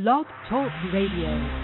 Blog Talk Radio.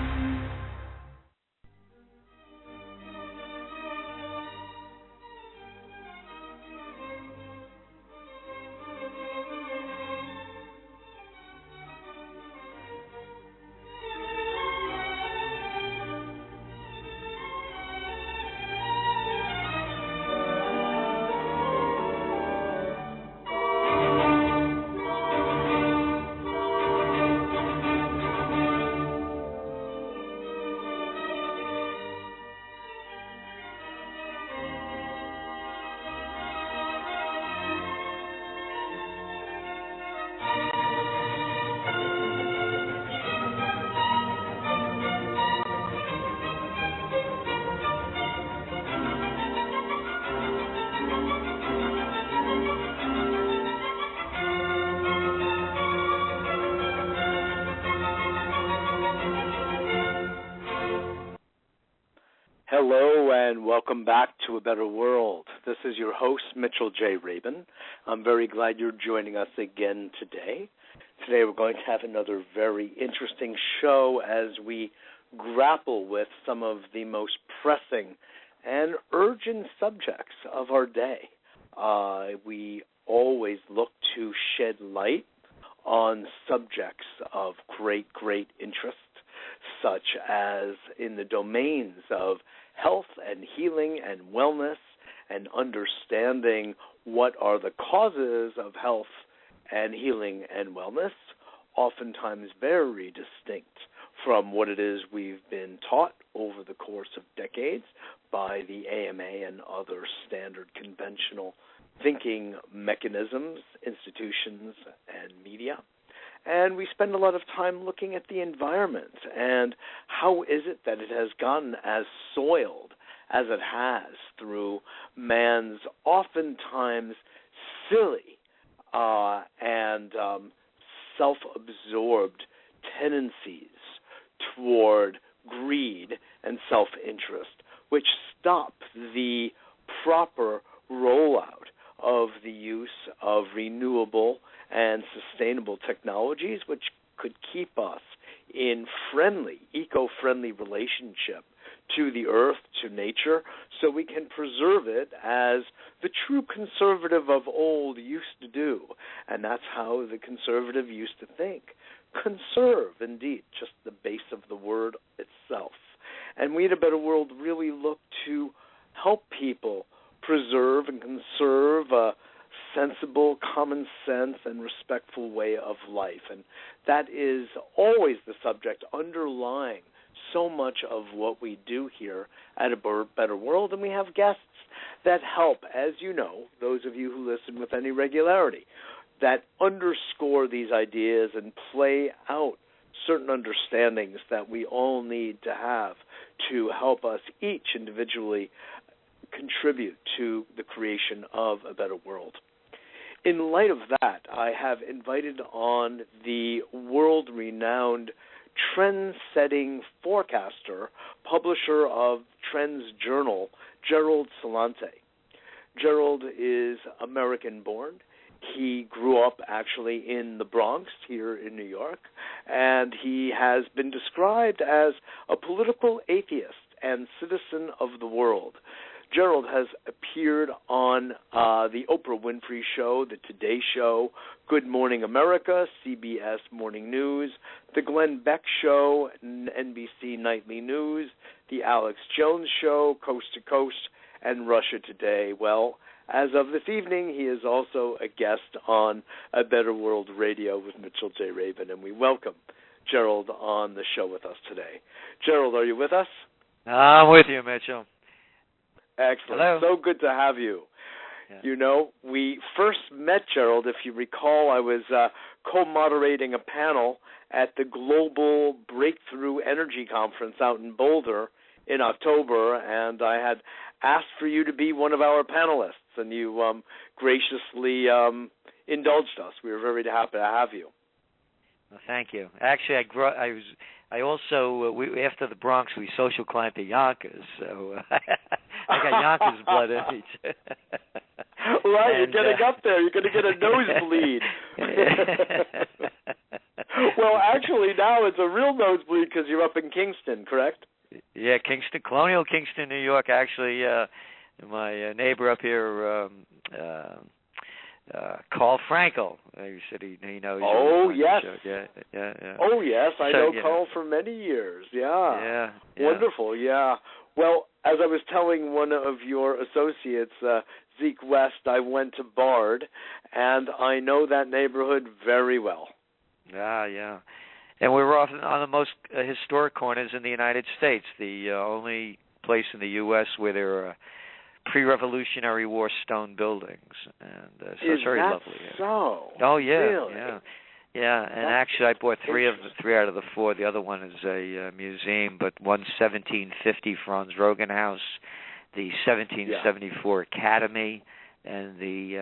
Hello and welcome back to A Better World. This is your host, Mitchell J. Rabin. I'm very glad you're joining us again today. Today we're going to have another very interesting show as we grapple with some of the most pressing and urgent subjects of our day. We always look to shed light on subjects of great interest, such as in the domains of health and healing and wellness, and understanding what are the causes of health and healing and wellness, oftentimes very distinct from what it is we've been taught over the course of decades by the AMA and other standard conventional thinking mechanisms, institutions, and media. And we spend a lot of time looking at the environment and how is it that it has gotten as soiled as it has through man's oftentimes silly and self-absorbed tendencies toward greed and self-interest, which stop the proper rollout of the use of renewable and sustainable technologies, which could keep us in eco-friendly relationship to the earth, to nature, so we can preserve it as the true conservative of old used to do. And that's how the conservative used to think. Conserve, indeed, just the base of the word itself. And we at A Better World really look to help people preserve and conserve a sensible, common sense, and respectful way of life. And that is always the subject underlying so much of what we do here at A Better World. And we have guests that help, as you know, those of you who listen with any regularity, that underscore these ideas and play out certain understandings that we all need to have to help us each individually contribute to the creation of a better world. In light of that, I have invited on the world-renowned trend-setting forecaster, publisher of TrendsJournal, Gerald Celente. Gerald is American-born. He grew up actually in the Bronx here in New York, and he has been described as a political atheist and citizen of the world. Gerald has appeared on the Oprah Winfrey Show, the Today Show, Good Morning America, CBS Morning News, the Glenn Beck Show, NBC Nightly News, the Alex Jones Show, Coast to Coast, and Russia Today. Well, as of this evening, he is also a guest on A Better World Radio with Mitchell J. Rabin, and we welcome Gerald on the show with us today. Gerald, are you with us? I'm with you, Mitchell. Excellent. Hello. So good to have you. Yeah. You know, we first met, Gerald, if you recall, I was co-moderating a panel at the Global Breakthrough Energy Conference out in Boulder in October, and I had asked for you to be one of our panelists, and you graciously indulged us. We were very happy to have you. Well, thank you. Actually, I also after the Bronx, we social climbed to Yonkers, so I got Yonkers blood in me. Right, you're getting up there. You're going to get a nosebleed. Well, actually, now it's a real nosebleed because you're up in Kingston, correct? Yeah, Kingston, Colonial Kingston, New York. Actually, my neighbor up here, Carl Frankel. He said he knows. Oh, yes. Yeah. Oh, yes. I know Carl for many years. Yeah. Wonderful. Yeah. Well, as I was telling one of your associates, Zeke West, I went to Bard, and I know that neighborhood very well. Yeah. And we were often on the most historic corners in the United States, the only place in the U.S. where there are pre-Revolutionary War stone buildings. And so it's very lovely. Is that so? Oh, yeah. Really? Yeah. And actually I bought three out of the four. The other one is a museum, but one's 1750 Franz Roggen House, the 1774 Academy, and the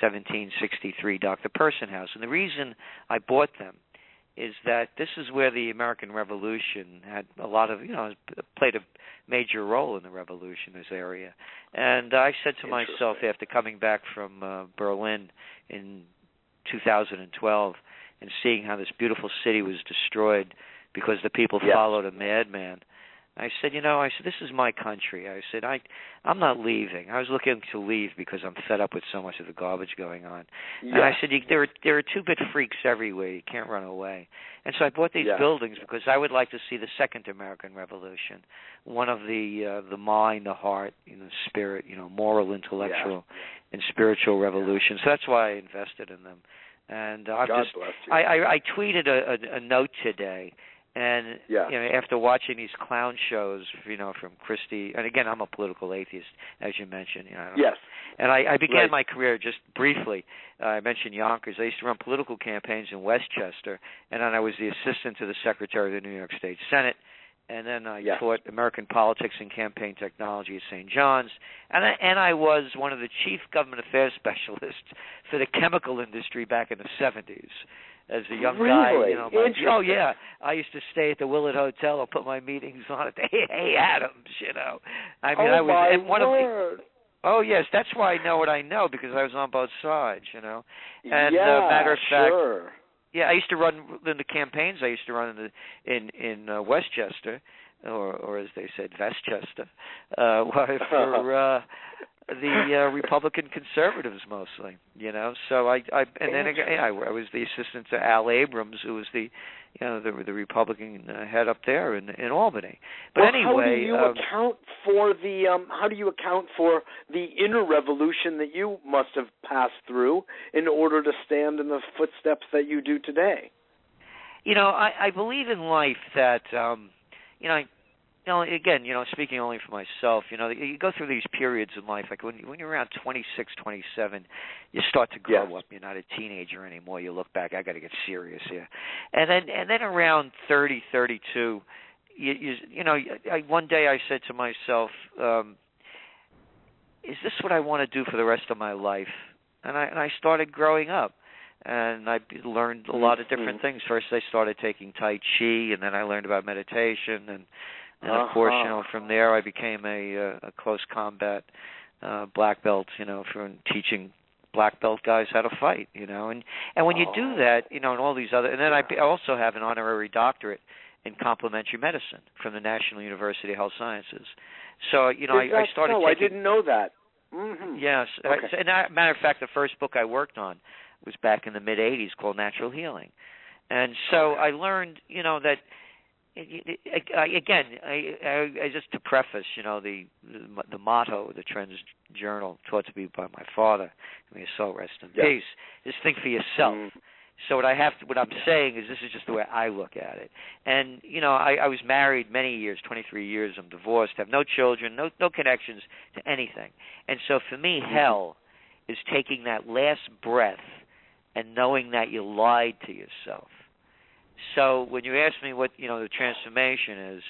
1763 Dr. Person House. And the reason I bought them is that this is where the American Revolution had a lot of, played a major role in the revolution, this area. And I said to myself after coming back from Berlin in 2012 and seeing how this beautiful city was destroyed because the people followed a madman, I said, this is my country. I said, I'm not leaving. I was looking to leave because I'm fed up with so much of the garbage going on. And I said, there are two-bit freaks everywhere. You can't run away. And so I bought these buildings because I would like to see the second American Revolution, one of the mind, the heart, the spirit, moral, intellectual, and spiritual revolution. So that's why I invested in them. And God bless you. I tweeted a note today. And after watching these clown shows, from Christie, and again, I'm a political atheist, as you mentioned. Yes. And I began my career just briefly. I mentioned Yonkers. I used to run political campaigns in Westchester, and then I was the assistant to the Secretary of the New York State Senate. And then I taught American politics and campaign technology at St. John's. And I was one of the chief government affairs specialists for the chemical industry back in the 70s. As a young guy, I used to stay at the Willard Hotel and put my meetings on it. Hey, Adams, I mean, I was one of. Oh yes, that's why I know what I know because I was on both sides, And matter of fact, I used to run in the campaigns. I used to run in Westchester, or as they said, Westchester, for the Republican conservatives mostly, So I was the assistant to Al Abrams, who was the Republican head up there in Albany. But anyway, how do you account for the inner revolution that you must have passed through in order to stand in the footsteps that you do today? I believe in life that again, speaking only for myself, you go through these periods in life, like when you're around 26, 27, you start to grow up. You're not a teenager anymore. You look back, I got to get serious here. And then around 30, 32, one day I said to myself, is this what I want to do for the rest of my life? And I started growing up. And I learned a lot of different things. First, I started taking Tai Chi, and then I learned about meditation, and of course, from there I became a close combat black belt, for teaching black belt guys how to fight, And when you do that, and all these other, and then I also have an honorary doctorate in complementary medicine from the National University of Health Sciences. So, I started taking. I didn't know that. Mm-hmm. Yes. Okay. And matter of fact, the first book I worked on was back in the mid-'80s called Natural Healing. And so I learned, that, again, I just to preface, the motto of the TrendsJournal, taught to me by my father, may his soul rest in peace, is think for yourself. So what I'm saying is this is just the way I look at it. And, I was married many years, 23 years. I'm divorced, have no children, no connections to anything. And so for me, hell is taking that last breath and knowing that you lied to yourself. So when you ask me what the transformation is,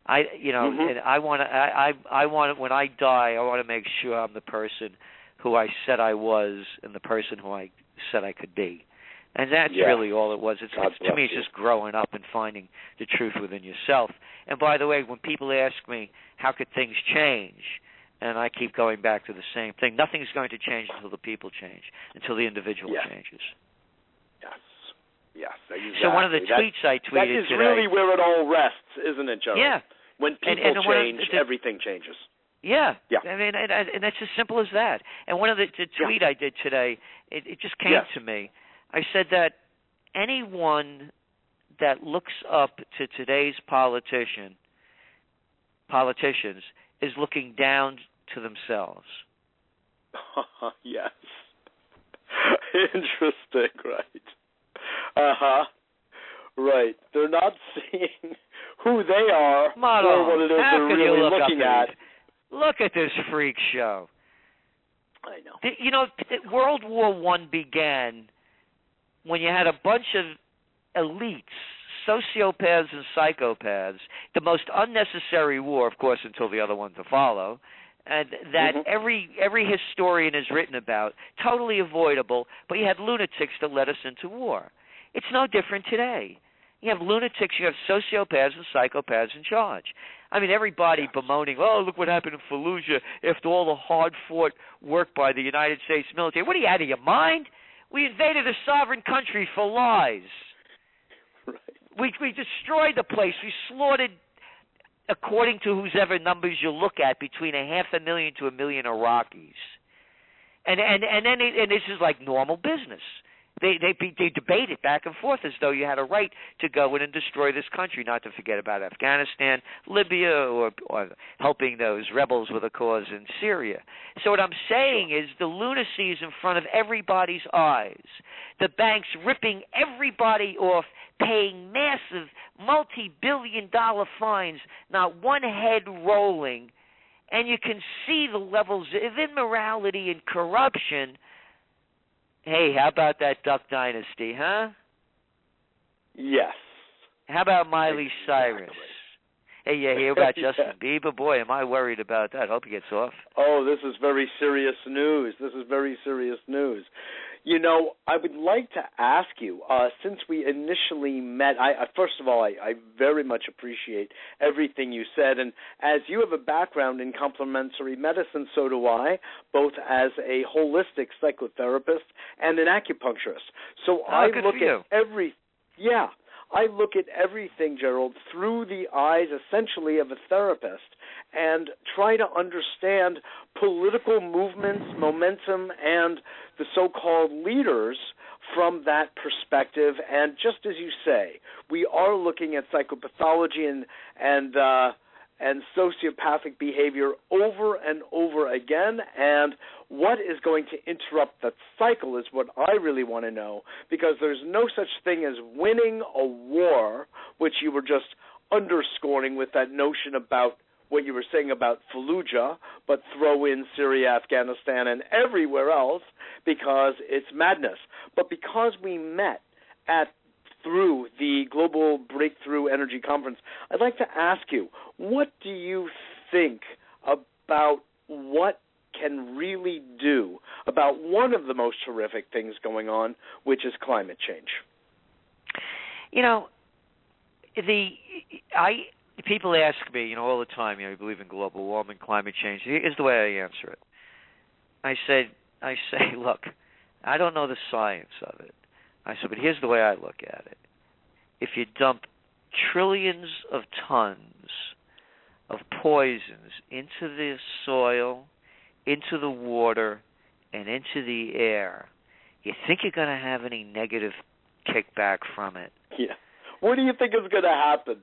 and I want to when I die, I want to make sure I'm the person who I said I was and the person who I said I could be, and that's really all it was. It's to me, it's just growing up and finding the truth within yourself. And by the way, when people ask me how could things change, and I keep going back to the same thing. Nothing's going to change until the people change, until the individual changes. Yes, exactly. So one of the tweets I tweeted that is today, really where it all rests, isn't it, Gerald? Yeah. When people change, everything changes. Yeah. Yeah. I mean, and that's as simple as that. And one of the tweet I did today, it just came to me. I said that anyone that looks up to today's politicians is looking down to themselves. Yes. Interesting, right? Uh-huh. Right. They're not seeing who they are or what it is they're really looking at. Look at this freak show. I know. You know, World War I began when you had a bunch of elites, sociopaths and psychopaths, the most unnecessary war, of course, until the other one to follow, and that every historian has written about, totally avoidable, but you had lunatics that led us into war. It's no different today. You have lunatics, you have sociopaths and psychopaths in charge. I mean, everybody bemoaning, oh, look what happened in Fallujah after all the hard-fought work by the United States military. What are you, out of your mind? We invaded a sovereign country for lies. Right. We destroyed the place. We slaughtered, according to whosever numbers you look at, between 500,000 to 1 million Iraqis. And this is like normal business. They debate it back and forth as though you had a right to go in and destroy this country, not to forget about Afghanistan, Libya, or helping those rebels with a cause in Syria. So what I'm saying is the lunacy is in front of everybody's eyes. The banks ripping everybody off, paying massive multi-billion-dollar fines, not one head rolling, and you can see the levels of immorality and corruption. Hey, how about that Duck Dynasty, huh? Yes. How about Miley Cyrus? Hey, you hear about Justin Bieber? Boy, am I worried about that. Hope he gets off. Oh, this is very serious news. You know, I would like to ask you, since we initially met, first of all, I very much appreciate everything you said. And as you have a background in complementary medicine, so do I, both as a holistic psychotherapist and an acupuncturist. So I look at everything, Gerald, through the eyes essentially of a therapist and try to understand political movements, momentum, and the so-called leaders from that perspective. And just as you say, we are looking at psychopathology and sociopathic behavior over and over again, and what is going to interrupt that cycle is what I really want to know, because there's no such thing as winning a war, which you were just underscoring with that notion about what you were saying about Fallujah, but throw in Syria, Afghanistan, and everywhere else, because it's madness. But because we met through the Global Breakthrough Energy Conference, I'd like to ask you, what do you think about what can really do about one of the most horrific things going on, which is climate change? You know, people ask me, all the time, you believe in global warming, climate change. Here's the way I answer it. I say, look, I don't know the science of it. I said, but here's the way I look at it. If you dump trillions of tons of poisons into the soil, into the water, and into the air, you think you're going to have any negative kickback from it? Yeah. What do you think is going to happen?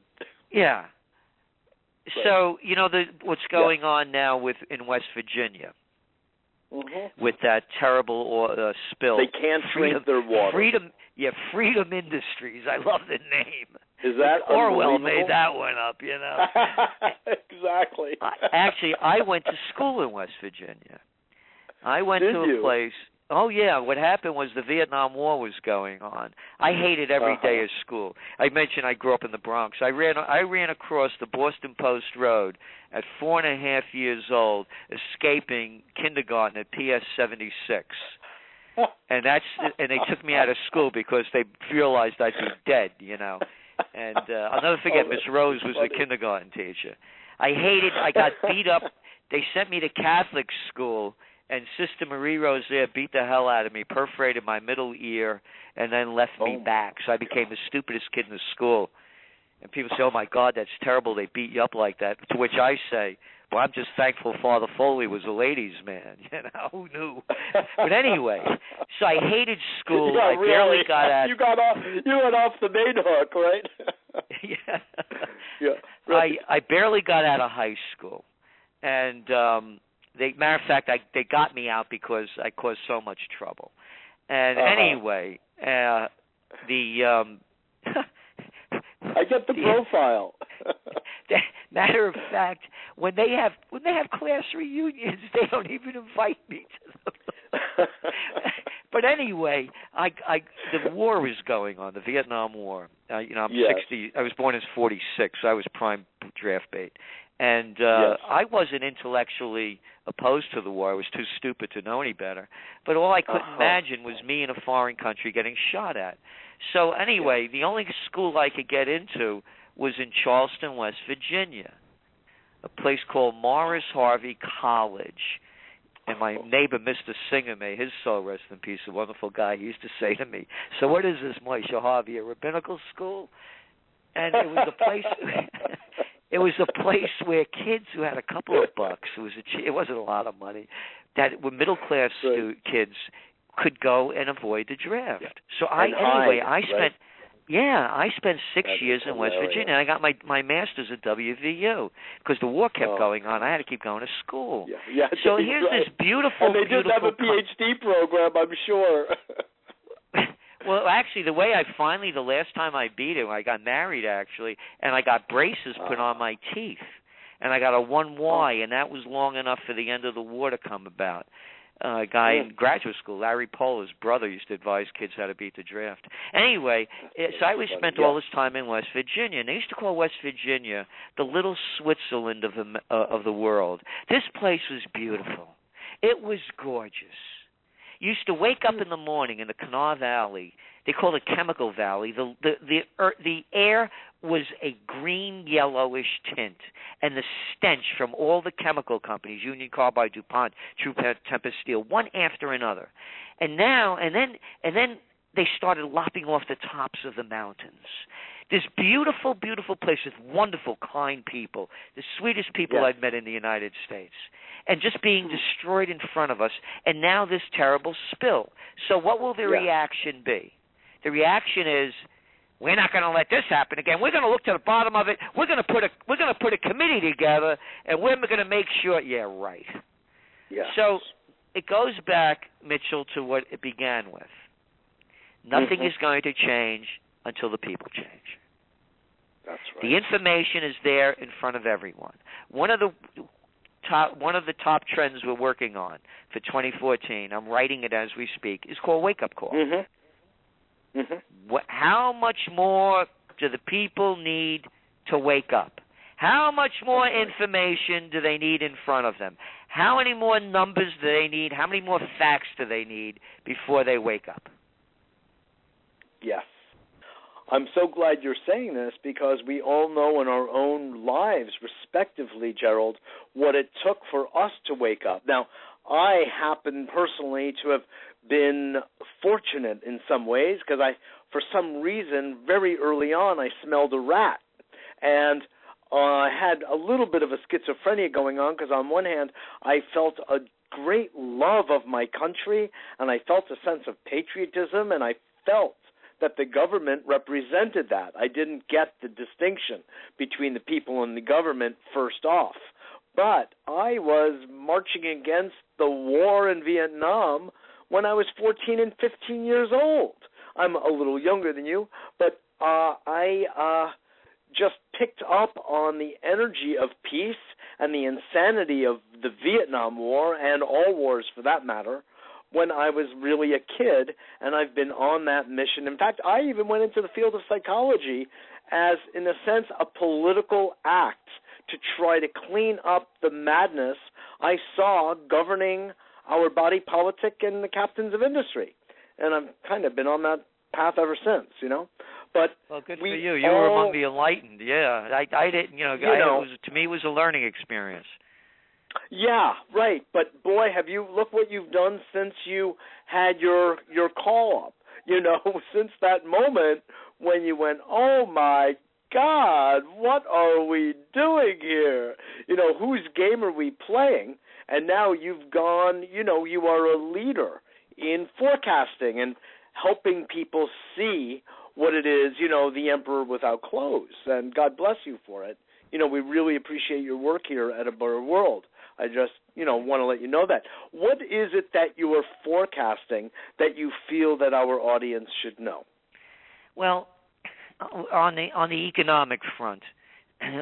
Yeah. So, what's going on now in West Virginia with that terrible spill. They can't drink their water. Freedom Industries. I love the name. Is that Orwell made that one up, Exactly. Actually, I went to school in West Virginia. I went to a place. Oh, yeah. What happened was the Vietnam War was going on. I hated every day of school. I mentioned I grew up in the Bronx. I ran across the Boston Post Road at 4.5 years old, escaping kindergarten at PS 76. And they took me out of school because they realized I'd be dead, And I'll never forget, Miss Rose was the kindergarten teacher. I got beat up. They sent me to Catholic school And Sister Marie Rose there beat the hell out of me, perforated my middle ear, and then left me back. So I became the stupidest kid in the school. And people say, oh, my God, that's terrible. They beat you up like that. To which I say, well, I'm just thankful Father Foley was a ladies' man. You know, who knew? But anyway, so I hated school. Yeah, I barely got out. You went off the main hook, right? Yeah. Yeah. Right. I barely got out of high school. And matter of fact, they got me out because I caused so much trouble. And anyway, I get the profile. Matter of fact, when they have class reunions, they don't even invite me to them. But anyway, the war was going on, the Vietnam War. I'm 60. I was born in '46, so I was prime draft bait. And I wasn't intellectually opposed to the war. I was too stupid to know any better. But all I could imagine was me in a foreign country getting shot at. So anyway, the only school I could get into was in Charleston, West Virginia, a place called Morris Harvey College. And my neighbor, Mr. Singer, may his soul rest in peace, a wonderful guy, he used to say to me, so what is this, Moshe Harvey, a rabbinical school? And it was a place... It was a place where kids who had a couple of bucks, it wasn't a lot of money, that were middle-class kids could go and avoid the draft. Yeah. So I spent 6 years in West Virginia, and I got my master's at WVU because the war kept going on. I had to keep going to school. Yeah, so here's this beautiful, and they did have a PhD program, I'm sure. Well, actually, the last time I beat him, I got married, actually, and I got braces put on my teeth. And I got a 1Y, and that was long enough for the end of the war to come about. A guy in graduate school, Larry Pohl, his brother, used to advise kids how to beat the draft. Anyway, so I spent all this time in West Virginia, and they used to call West Virginia the little Switzerland of the world. This place was beautiful. It was gorgeous. You used to wake up in the morning in the Kanawha Valley. They call it Chemical Valley. The air was a green yellowish tint, and the stench from all the chemical companies, Union Carbide, DuPont, True Tempest Steel, one after another. And then they started lopping off the tops of the mountains. This beautiful, beautiful place with wonderful, kind people, the sweetest people I've met in the United States, and just being destroyed in front of us, and now this terrible spill. So what will the reaction be? The reaction is, we're not going to let this happen again. We're going to look to the bottom of it. We're going to put a committee together, and we're going to make sure. Yeah, right. Yeah. So it goes back, Mitchell, to what it began with. Nothing is going to change until the people change. That's right. The information is there in front of everyone. One of the top trends we're working on for 2014, I'm writing it as we speak, is called Wake Up Call. How much more do the people need to wake up? How much more information do they need in front of them? How many more numbers do they need? How many more facts do they need before they wake up? Yes. I'm so glad you're saying this because we all know in our own lives, respectively, Gerald, what it took for us to wake up. Now, I happen personally to have been fortunate in some ways because for some reason, very early on, I smelled a rat. And I had a little bit of a schizophrenia going on because on one hand, I felt a great love of my country, and I felt a sense of patriotism, and I felt that the government represented that. I didn't get the distinction between the people and the government first off. But I was marching against the war in Vietnam when I was 14 and 15 years old. I'm a little younger than you, but I just picked up on the energy of peace and the insanity of the Vietnam War, and all wars for that matter, when I was really a kid, and I've been on that mission. In fact, I even went into the field of psychology as, in a sense, a political act to try to clean up the madness I saw governing our body politic and the captains of industry. And I've kind of been on that path ever since, you know. But well, good for you. You were among the enlightened. Yeah, I didn't. To me, it was a learning experience. Yeah, right. But boy, look what you've done since you had your call up. Since that moment when you went, oh my God, what are we doing here? Whose game are we playing? And now you've gone, you are a leader in forecasting and helping people see what it is, the emperor without clothes. And God bless you for it. We really appreciate your work here at A Better World. I just, want to let you know that. What is it that you are forecasting that you feel that our audience should know? Well, on the economic front,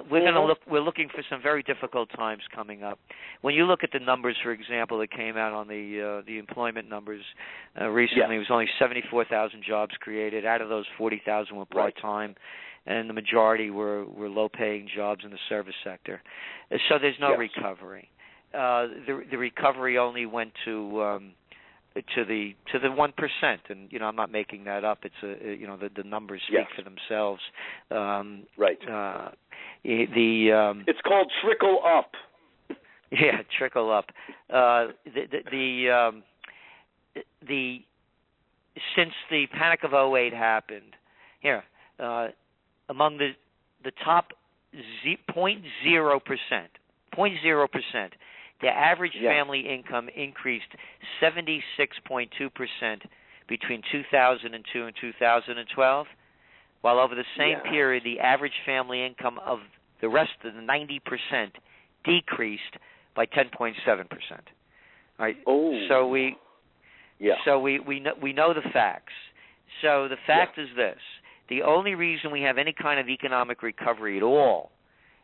we're looking for some very difficult times coming up. When you look at the numbers, for example, that came out on the employment numbers recently, It was only 74,000 jobs created. Out of those, 40,000 were part-time, and the majority were low-paying jobs in the service sector. So there's no recovery. The recovery only went to the 1%, and I'm not making that up. It's the numbers speak for themselves. It's called trickle up. Yeah, trickle up. Since the Panic of '08 happened, among the top 0.0%, the average family income increased 76.2% between 2002 and 2012, while over the same period, the average family income of the rest of the 90% decreased by 10.7%. All right. So we know the facts. So the fact is this: the only reason we have any kind of economic recovery at all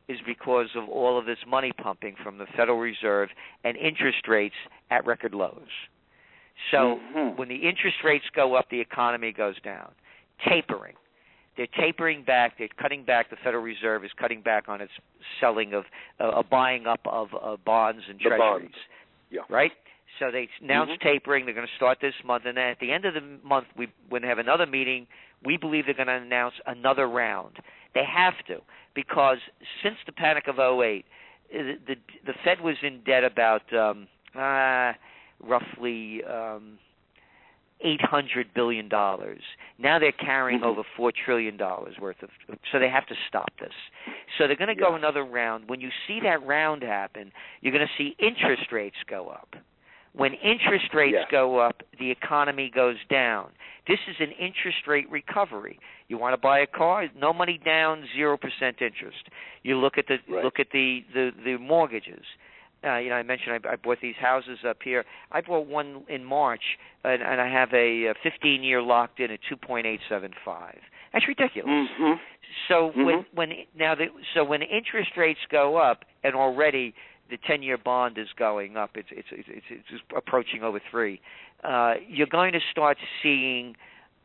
is because of all of this money pumping from the Federal Reserve and interest rates at record lows. So when the interest rates go up, the economy goes down. Tapering. They're tapering back. They're cutting back. The Federal Reserve is cutting back on its selling of buying up of bonds and treasuries. Right? So they announced tapering. They're going to start this month. And then at the end of the month, when they have another meeting, we believe they're going to announce another round. They have to, because since the Panic of '08, the Fed was in debt about roughly $800 billion. Now they're carrying over $4 trillion worth of, so they have to stop this. So they're going to go another round. When you see that round happen, you're going to see interest rates go up. When interest rates go up, the economy goes down. This is an interest rate recovery. You want to buy a car? No money down, 0% interest. You look at the mortgages. I mentioned I bought these houses up here. I bought one in March, and I have a 15-year locked in at 2.875. That's ridiculous. So when interest rates go up, and already the 10-year bond is going up, it's approaching over 3. You're going to start seeing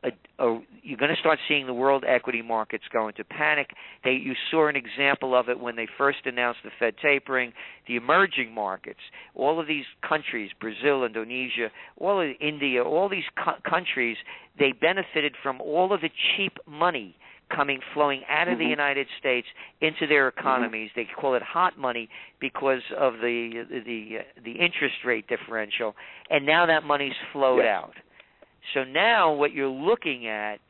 the world equity markets go into panic. You saw an example of it when they first announced the Fed tapering. The emerging markets, all of these countries, Brazil, Indonesia, all of India, all these countries, they benefited from all of the cheap money flowing out of the United States into their economies. They call it hot money because of the interest rate differential, and now that money's flowed out. So now what you're looking at,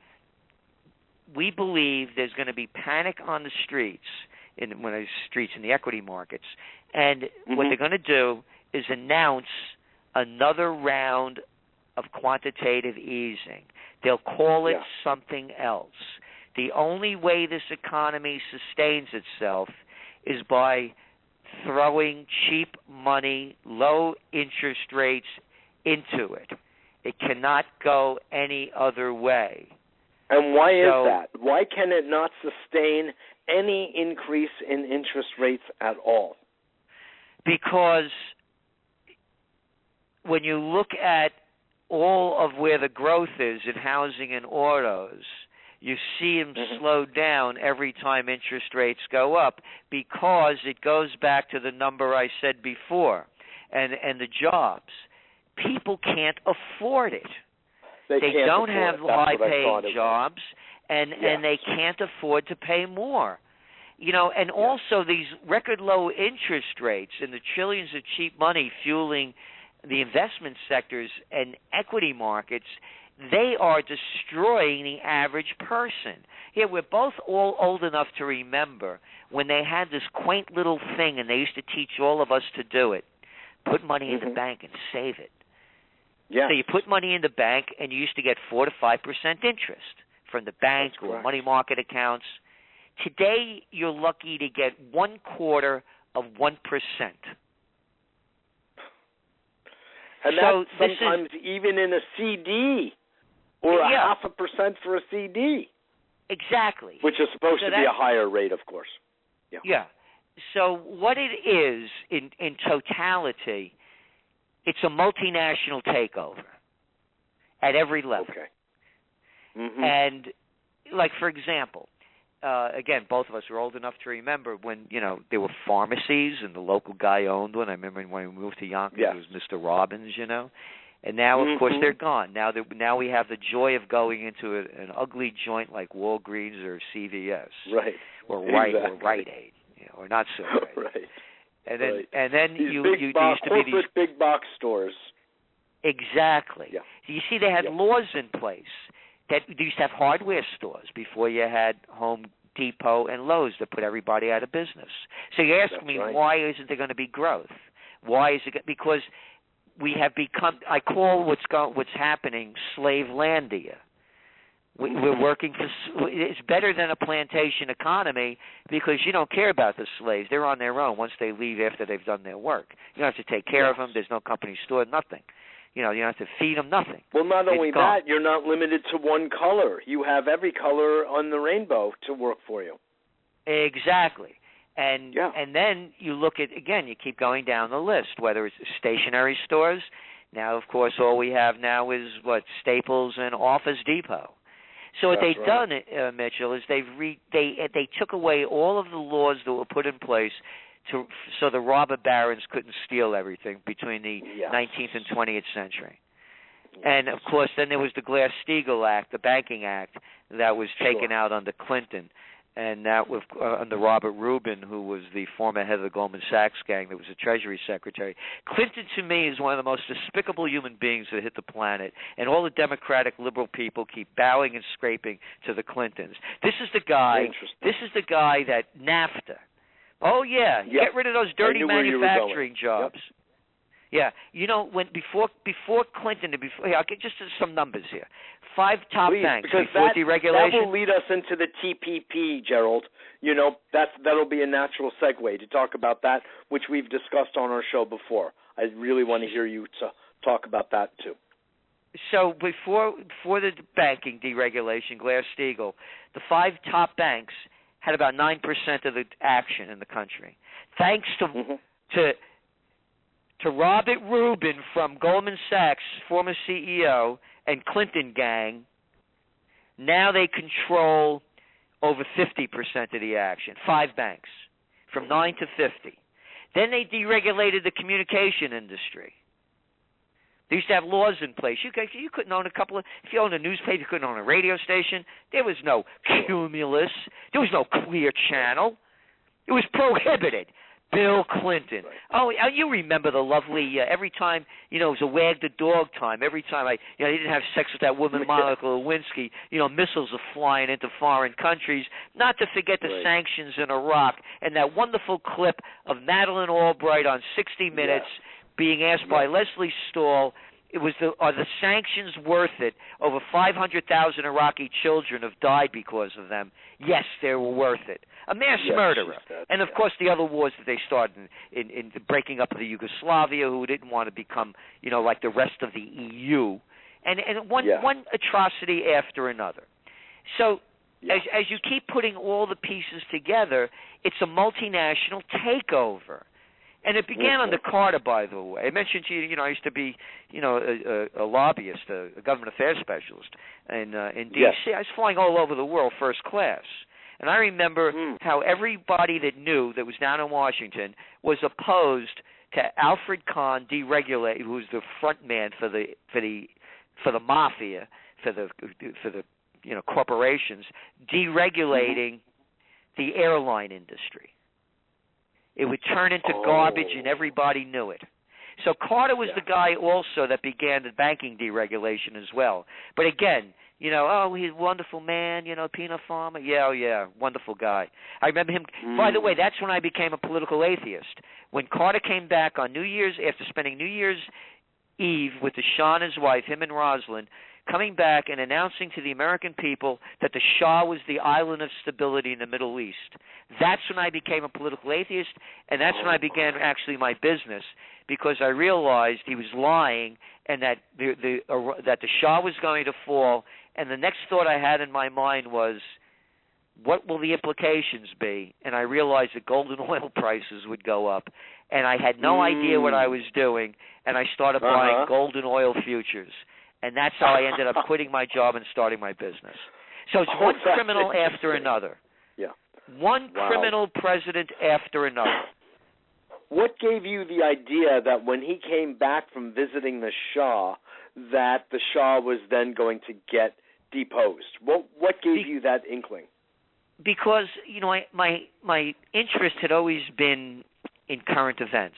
we believe there's going to be panic on the streets, in the equity markets, and what they're going to do is announce another round of quantitative easing. They'll call it something else. The only way this economy sustains itself is by throwing cheap money, low interest rates into it. It cannot go any other way. And why is that? Why can it not sustain any increase in interest rates at all? Because when you look at all of where the growth is in housing and autos, you see them slow down every time interest rates go up, because it goes back to the number I said before, and the jobs. People can't afford it. They don't have high-paying jobs, and they can't afford to pay more. And also these record low interest rates and the trillions of cheap money fueling the investment sectors and equity markets, they are destroying the average person. Yeah, we're both all old enough to remember when they had this quaint little thing and they used to teach all of us to do it. Put money in the bank and save it. Yeah. So you put money in the bank and you used to get 4 to 5% interest from the bank or money market accounts. Today you're lucky to get 1/4 of 1%. And so that's sometimes even in a CD or a 0.5% for a CD. Exactly. Which is supposed to be a higher rate, of course. Yeah. So what it is in totality, it's a multinational takeover at every level. Okay. And, like, for example, again, both of us are old enough to remember when, there were pharmacies and the local guy owned one. I remember when we moved to Yonkers, it was Mr. Robbins, And now, of course, they're gone. Now we have the joy of going into an ugly joint like Walgreens or CVS. Right. Or Rite Aid, or not so Rite Aid. Right. And then These you big used box, to be these big box stores. Exactly. Yeah. You see, they had laws in place that they used to have hardware stores before you had Home Depot and Lowe's that put everybody out of business. So you ask me, why isn't there going to be growth? Why is it? Because we have become, I call what's happening Slavelandia. We're working for, it's better than a plantation economy because you don't care about the slaves. They're on their own once they leave after they've done their work. You don't have to take care of them. There's no company store, nothing. You don't have to feed them, nothing. Well, not only that, you're not limited to one color. You have every color on the rainbow to work for you. Exactly. And then you look at, again, you keep going down the list, whether it's stationery stores. Now, of course, all we have now is, Staples and Office Depot. So what they've done, Mitchell, is they took away all of the laws that were put in place so the robber barons couldn't steal everything between the 19th and 20th century. And, of course, then there was the Glass-Steagall Act, the Banking Act, that was taken out under Clinton. And that was under Robert Rubin, who was the former head of the Goldman Sachs gang that was the Treasury Secretary. Clinton, to me, is one of the most despicable human beings that hit the planet, and all the Democratic liberal people keep bowing and scraping to the Clintons. This is the guy that NAFTA. Oh, yeah, get rid of those dirty manufacturing jobs. Yep. Yeah, when before Clinton, I'll get just some numbers here. 5 top banks before deregulation. That will lead us into the TPP, Gerald. That'll be a natural segue to talk about that, which we've discussed on our show before. I really want to hear you talk about that too. So before the banking deregulation, Glass-Steagall, the 5 top banks had about 9% of the action in the country, thanks to Robert Rubin from Goldman Sachs, former CEO, and Clinton gang. Now they control over 50% of the action, 5 banks, from 9 to 50. Then they deregulated the communication industry. They used to have laws in place. You couldn't own if you owned a newspaper, you couldn't own a radio station. There was no Cumulus. There was no Clear Channel. It was prohibited. Bill Clinton. Oh, you remember the lovely, every time, it was a wag the dog time. Every time they didn't have sex with that woman, Monica Lewinsky, missiles are flying into foreign countries. Not to forget the sanctions in Iraq and that wonderful clip of Madeleine Albright on 60 Minutes being asked by Leslie Stahl, are the sanctions worth it? Over 500,000 Iraqi children have died because of them. Yes, they were worth it. A mass murderer. And, of course, the other wars that they started in the breaking up of the Yugoslavia, who didn't want to become, like the rest of the EU. And one atrocity after another. So as you keep putting all the pieces together, it's a multinational takeover. And it began under Carter, by the way. I mentioned to you, I used to be, a lobbyist, a government affairs specialist in D.C. I was flying all over the world first class. And I remember how everybody that knew that was down in Washington was opposed to Alfred Kahn deregulate, who was the front man for the mafia, for the corporations, deregulating the airline industry. It would turn into garbage, and everybody knew it. So Carter was the guy also that began the banking deregulation as well. But again, he's a wonderful man, peanut farmer. Yeah, wonderful guy. I remember him. By the way, that's when I became a political atheist. When Carter came back on New Year's, after spending New Year's Eve with the Shah and his wife, him and Rosalind, coming back and announcing to the American people that the Shah was the island of stability in the Middle East. That's when I became a political atheist, and that's when I began actually my business, because I realized he was lying and that that the Shah was going to fall. And the next thought I had in my mind was, what will the implications be? And I realized that gold and oil prices would go up, and I had no idea what I was doing, and I started buying gold and oil futures. And that's how I ended up quitting my job and starting my business. So it's one criminal after another. Yeah. One criminal president after another. What gave you the idea that when he came back from visiting the Shah, that the Shah was then going to get deposed? What gave you that inkling? Because, my interest had always been in current events.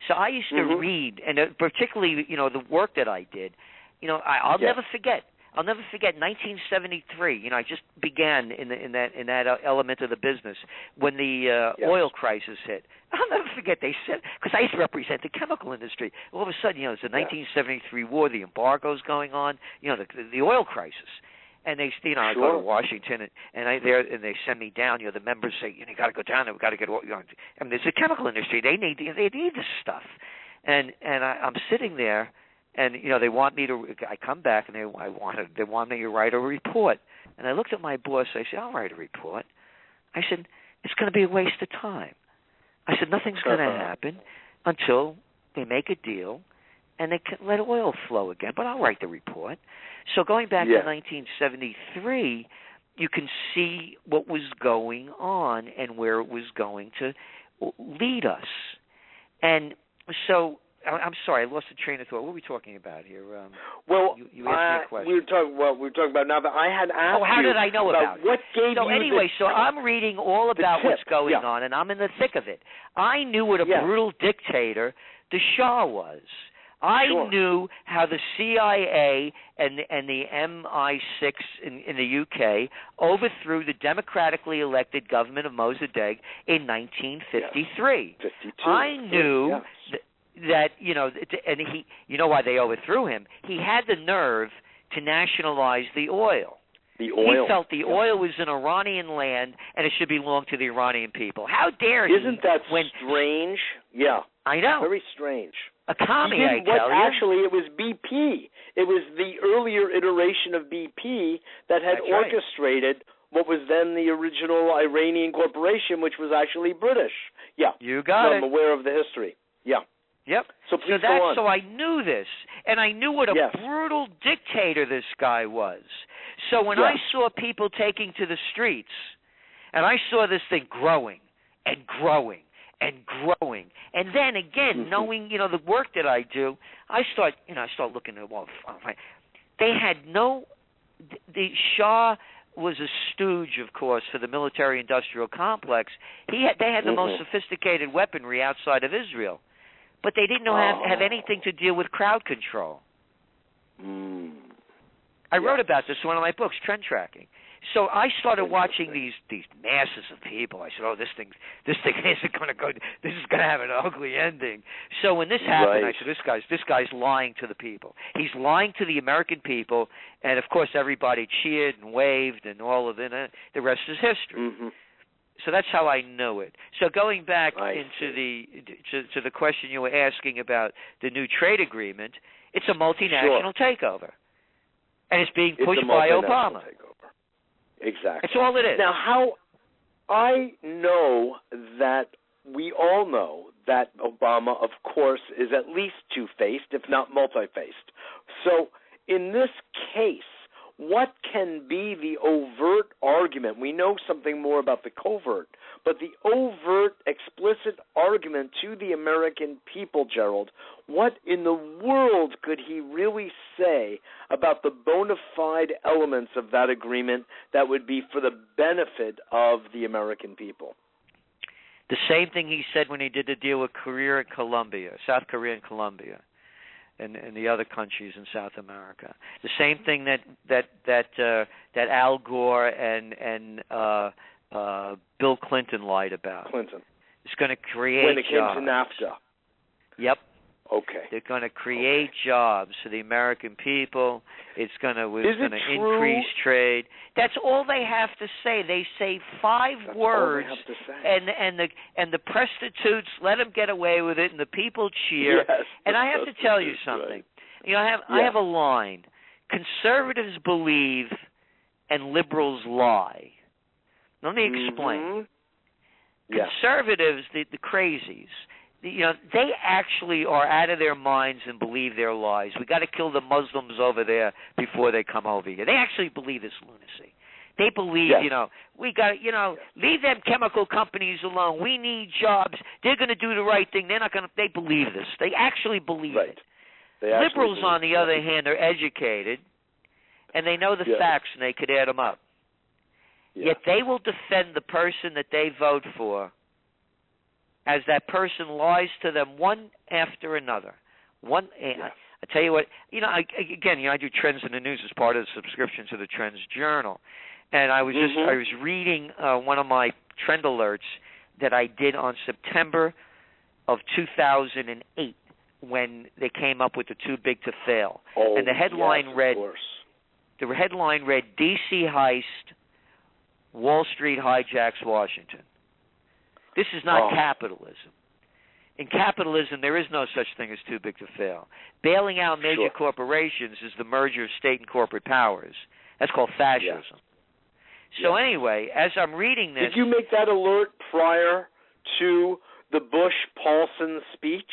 So I used to read, and particularly, the work that I did. I'll never forget. I'll never forget 1973. I just began in that element of the business when the oil crisis hit. I'll never forget. They said, because I used to represent the chemical industry. All of a sudden, it's the 1973 war, the embargo's going on. The oil crisis. And they, I go to Washington, and they send me down. The members say, you got to go down there. We got to get. There's a chemical industry. They need this stuff. And I'm sitting there. And they want me to. I come back and they want me to write a report. And I looked at my boss. I said, "I'll write a report." I said, "It's going to be a waste of time." I said, "Nothing's going to happen until they make a deal and they can let oil flow again. But I'll write the report." So going back to 1973, you can see what was going on and where it was going to lead us. And so. I'm sorry, I lost the train of thought. What were we talking about here? You asked me a question. We were talking about now that I had asked how did I know about it? What gave so you anyway, so I'm reading all about what's going on, and I'm in the thick of it. I knew what a brutal dictator the Shah was. I knew how the CIA and the MI6 in the UK overthrew the democratically elected government of Mossadegh in 1953. 52. I knew that, and he, why they overthrew him? He had the nerve to nationalize the oil. The oil. He felt the oil was in Iranian land and it should belong to the Iranian people. How dare he? Isn't that strange? Yeah. I know. Very strange. A commie, I tell you. Actually, it was BP. It was the earlier iteration of BP that had orchestrated what was then the original Iranian corporation, which was actually British. Yeah. You got it. I'm aware of the history. Yeah. Yep. So please go on. So I knew this, and I knew what a brutal dictator this guy was. So when I saw people taking to the streets, and I saw this thing growing and growing and growing, and then again, knowing the work that I do, I start looking at they had the Shah was a stooge, of course, for the military-industrial complex. They had the most sophisticated weaponry outside of Israel. But they didn't have anything to deal with crowd control. I wrote about this in one of my books, Trend Tracking. So I started watching these masses of people. I said, "Oh, this thing isn't going to go. This is going to have an ugly ending." So when this happened, I said, "This guy's lying to the people. He's lying to the American people." And of course, everybody cheered and waved, and all of it. The rest is history. So that's how I know it. So going back into the question you were asking about the new trade agreement, it's a multinational takeover, and it's being pushed by Obama. Takeover. Exactly. That's all it is. Now, how I know that we all know that Obama, of course, is at least two-faced, if not multi-faced. So in this case, what can be the overt argument? We know something more about the covert, but the overt, explicit argument to the American people, Gerald, what in the world could he really say about the bona fide elements of that agreement that would be for the benefit of the American people? The same thing he said when he did the deal with South Korea and Colombia, and the other countries in South America. The same thing that Al Gore and Bill Clinton lied about. It's going to create when it jobs. came to NAFTA. Yep. Okay. They're going to create jobs for the American people. It's going to increase trade. That's all they have to say. They say That's words, all they have to say. and the prostitutes let them get away with it, and the people cheer. Yes, and I have to tell you something. Right. You know, I have a line: conservatives believe, and liberals lie. Let me explain. Mm-hmm. Conservatives, the crazies, you know, they actually are out of their minds and believe their lies. We got to kill the Muslims over there before they come over here. They actually believe this lunacy. They believe, you know, we got, you know, leave them chemical companies alone. We need jobs. They're going to do the right thing. They're not going to. They believe this. They actually believe it. Liberals, on the other hand, are educated, and they know the facts, and they could add them up. Yet they will defend the person that they vote for as that person lies to them one after another. I tell you what, you know, I do trends in the news as part of the subscription to the TrendsJournal, and I was I was reading one of my trend alerts that I did on September of 2008 when they came up with the too big to fail, and the headline read, DC heist, Wall Street hijacks Washington. This is not capitalism. In capitalism, there is no such thing as too big to fail. Bailing out major corporations is the merger of state and corporate powers. That's called fascism. So anyway, as I'm reading this... Did you make that alert prior to the Bush-Paulson speech?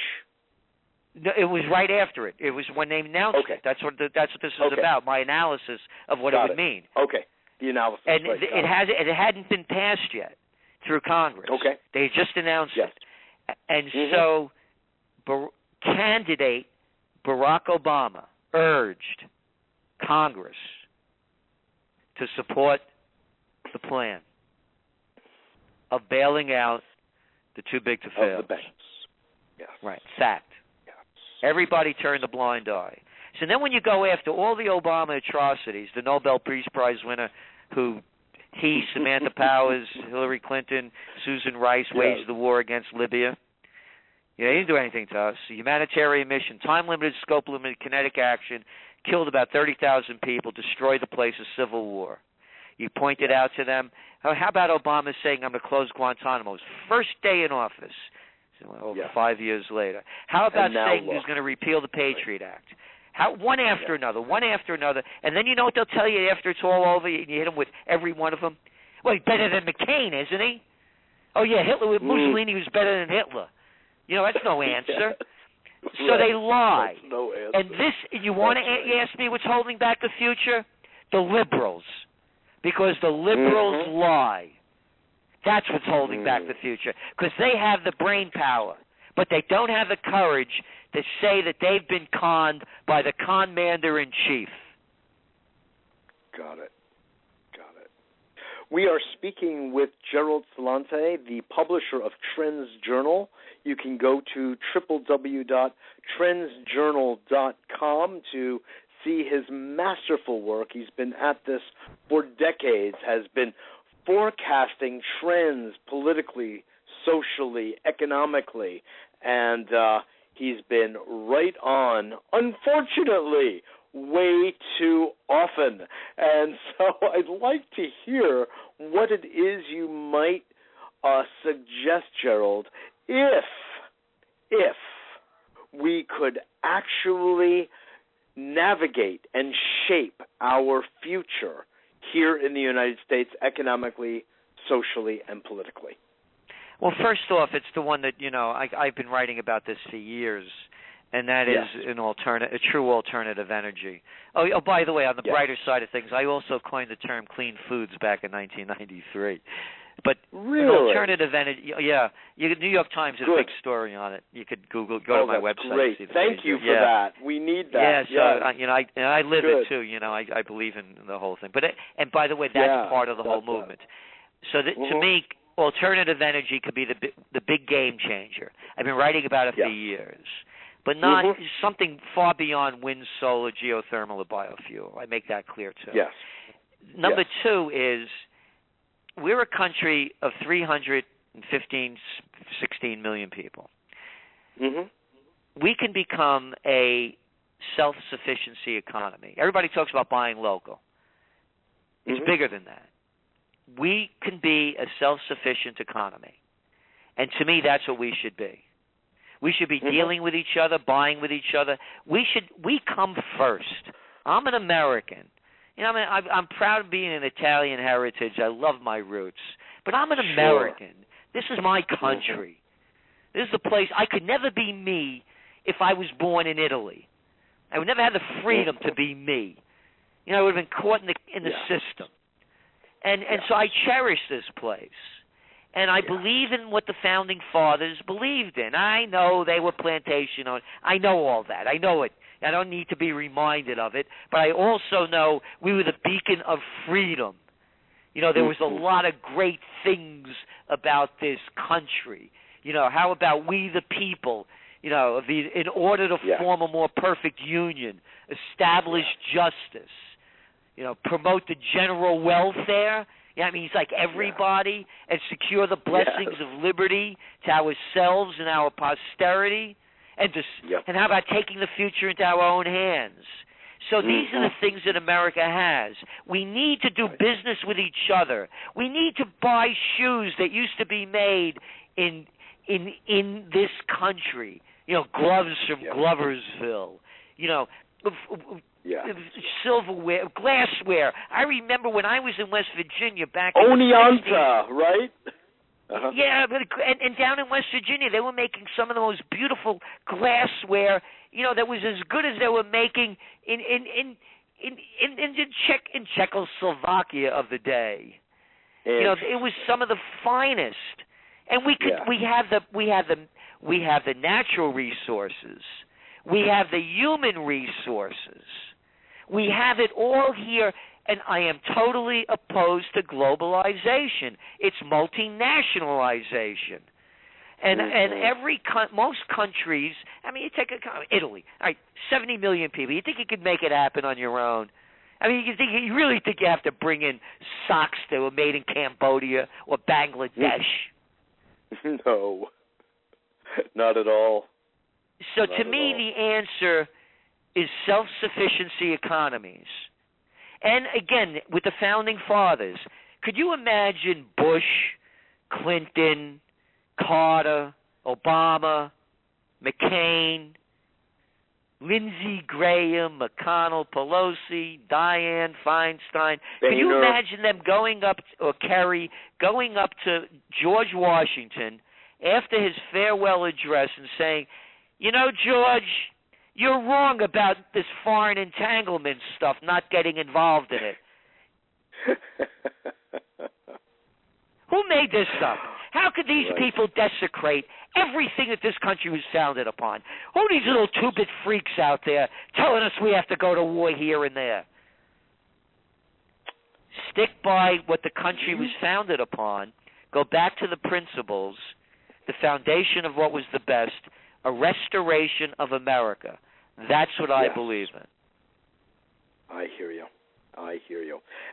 No, it was right after it. It was when they announced it. That's what this is about, my analysis of what it would mean. Okay, the analysis. And it hadn't been passed yet through Congress. Okay. They just announced it. And so candidate Barack Obama urged Congress to support the plan of bailing out the too big to fail. Of the banks. Yes. Right. Fact. Yes. Everybody turned a blind eye. So then when you go after all the Obama atrocities, the Nobel Peace Prize winner who Samantha Powers, Hillary Clinton, Susan Rice waged the war against Libya. They didn't do anything to us. A humanitarian mission, time-limited, scope-limited, kinetic action, killed about 30,000 people, destroyed the place, a civil war. You pointed out to them, how about Obama saying, I'm going to close Guantanamo? His first day in office, 5 years later. How about saying he's going to repeal the Patriot Act? One after another, and then you know what they'll tell you after it's all over, and you hit them with every one of them? Well, he's better than McCain, isn't he? Oh, yeah, Mussolini was better than Hitler. You know, that's no answer. So they lie. That's no answer. And this, you want to ask me what's holding back the future? The liberals. Because the liberals lie. That's what's holding back the future. Because they have the brain power, but they don't have the courage to say that they've been conned by the commander-in-chief. Got it. We are speaking with Gerald Celente, the publisher of TrendsJournal. You can go to www.trendsjournal.com to see his masterful work. He's been at this for decades, has been forecasting trends politically, socially, economically, and he's been right on, unfortunately, way too often. And so I'd like to hear what it is you might suggest, Gerald, if we could actually navigate and shape our future here in the United States economically, socially, and politically. Well, first off, it's the one that, I've been writing about this for years. and that is a true alternative energy. Oh, by the way, on the brighter side of things, I also coined the term clean foods back in 1993. But really? An alternative energy, New York Times has a big story on it. You could go to my website. Great. And see Thank you for that. We need that. Yeah, so I live it too. I believe in the whole thing. But and by the way, that's part of the whole movement. So to me, alternative energy could be the big game changer. I've been writing about it for years, but not something far beyond wind, solar, geothermal, or biofuel. I make that clear too. Yes. Number two is we're a country of 16 million people. We can become a self-sufficiency economy. Everybody talks about buying local. It's bigger than that. We can be a self-sufficient economy. And to me, that's what we should be. We should be dealing with each other, buying with each other. We come first. I'm an American. I'm proud of being an Italian heritage. I love my roots. But I'm an American. This is my country. This is the place. I could never be me if I was born in Italy. I would never have the freedom to be me. I would have been caught in the system. And so I cherish this place. And I believe in what the Founding Fathers believed in. I know they were plantation owners. I know all that. I know it. I don't need to be reminded of it. But I also know we were the beacon of freedom. There was a lot of great things about this country. How about we the people, in order to form a more perfect union, establish justice, promote the general welfare, it's like everybody, and secure the blessings of liberty to ourselves and our posterity, and how about taking the future into our own hands? So these are the things that America has. We need to do business with each other. We need to buy shoes that used to be made in this country. Gloves from Gloversville. Silverware, glassware. I remember when I was in West Virginia back in Oneonta, right? Yeah, but and down in West Virginia, they were making some of the most beautiful glassware, that was as good as they were making in Czechoslovakia of the day. It was some of the finest, and we have the natural resources, we have the human resources, we have it all here. And I am totally opposed to globalization. It's multinationalization. And most countries, you take Italy, all right, 70 million people. You think you could make it happen on your own? You really think you have to bring in socks that were made in Cambodia or Bangladesh? No, not at all. So to me, the answer is self-sufficiency economies. And again, with the Founding Fathers, could you imagine Bush, Clinton, Carter, Obama, McCain, Lindsey Graham, McConnell, Pelosi, Dianne Feinstein? Could you imagine them Kerry going up to George Washington after his farewell address and saying, George, you're wrong about this foreign entanglement stuff, not getting involved in it. Who made this up? How could these people desecrate everything that this country was founded upon? Who are these little two-bit freaks out there telling us we have to go to war here and there? Stick by what the country was founded upon. Go back to the principles, the foundation of what was the best, a restoration of America. That's what I believe in. I hear you.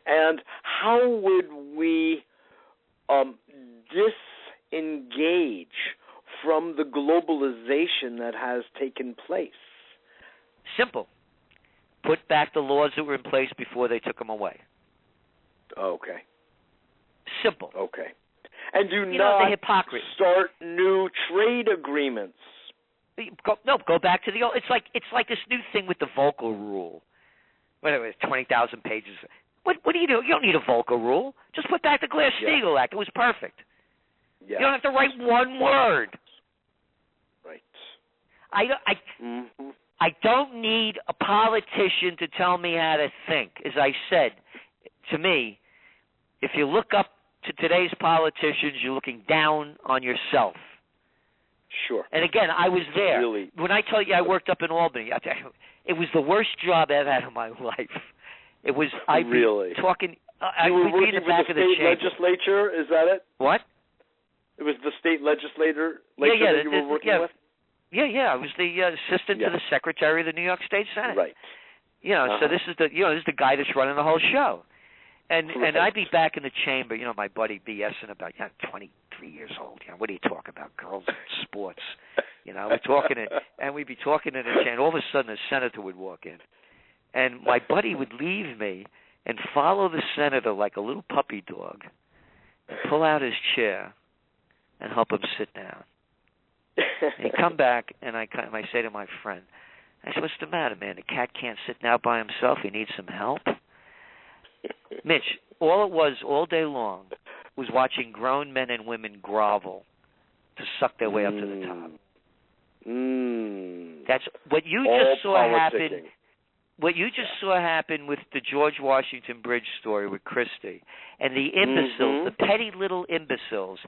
And how would we disengage from the globalization that has taken place? Simple. Put back the laws that were in place before they took them away. Okay. Simple. Okay. And do not the hypocrisy. Start new trade agreements. Go back to the old. It's like this new thing with the Volcker rule. Whatever, 20,000 pages. What do you do? You don't need a Volcker rule. Just put back the Glass-Steagall Act. It was perfect. You don't have to write one word. Right. I don't need a politician to tell me how to think. As I said, to me, if you look up to today's politicians, you're looking down on yourself. Sure. And again, I was there. Really? When I tell you I worked up in Albany, I tell you, it was the worst job I've had in my life. It was really talking. I you were would be in working the back for of the the state chamber. legislature. Is that it? What? It was the state legislature that you were working with? Yeah. I was the assistant to the secretary of the New York State Senate. Right. So this is the guy that's running the whole show. And I'd be back in the chamber, my buddy BSing about 23 years old. What do you talk about? Girls and sports. We're talking and we'd be talking in the chamber. All of a sudden a senator would walk in. And my buddy would leave me and follow the senator like a little puppy dog and pull out his chair and help him sit down. And he'd come back, and I say to my friend, I said, what's the matter, man? The cat can't sit down by himself. He needs some help. Mitch, all it was all day long was watching grown men and women grovel to suck their way up to the top. That's what you just saw happen. What you just saw happen with the George Washington Bridge story with Christie and the imbeciles, the petty little imbeciles,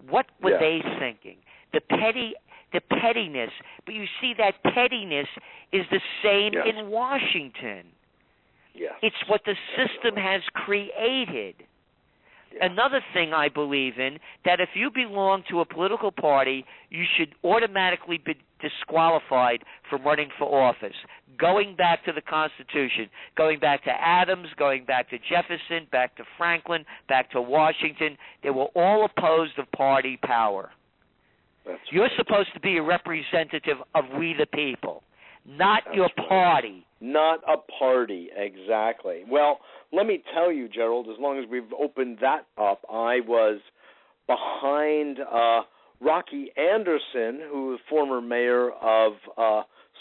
what were they thinking? The pettiness. But you see, that pettiness is the same in Washington. Yes. It's what the system has created. Another thing I believe in, that if you belong to a political party, you should automatically be disqualified from running for office. Going back to the Constitution, going back to Adams, going back to Jefferson, back to Franklin, back to Washington, they were all opposed of party power. You're supposed to be a representative of we the people, not your party. Not a party, exactly. Well, let me tell you, Gerald, as long as we've opened that up, I was behind Rocky Anderson, who was former mayor of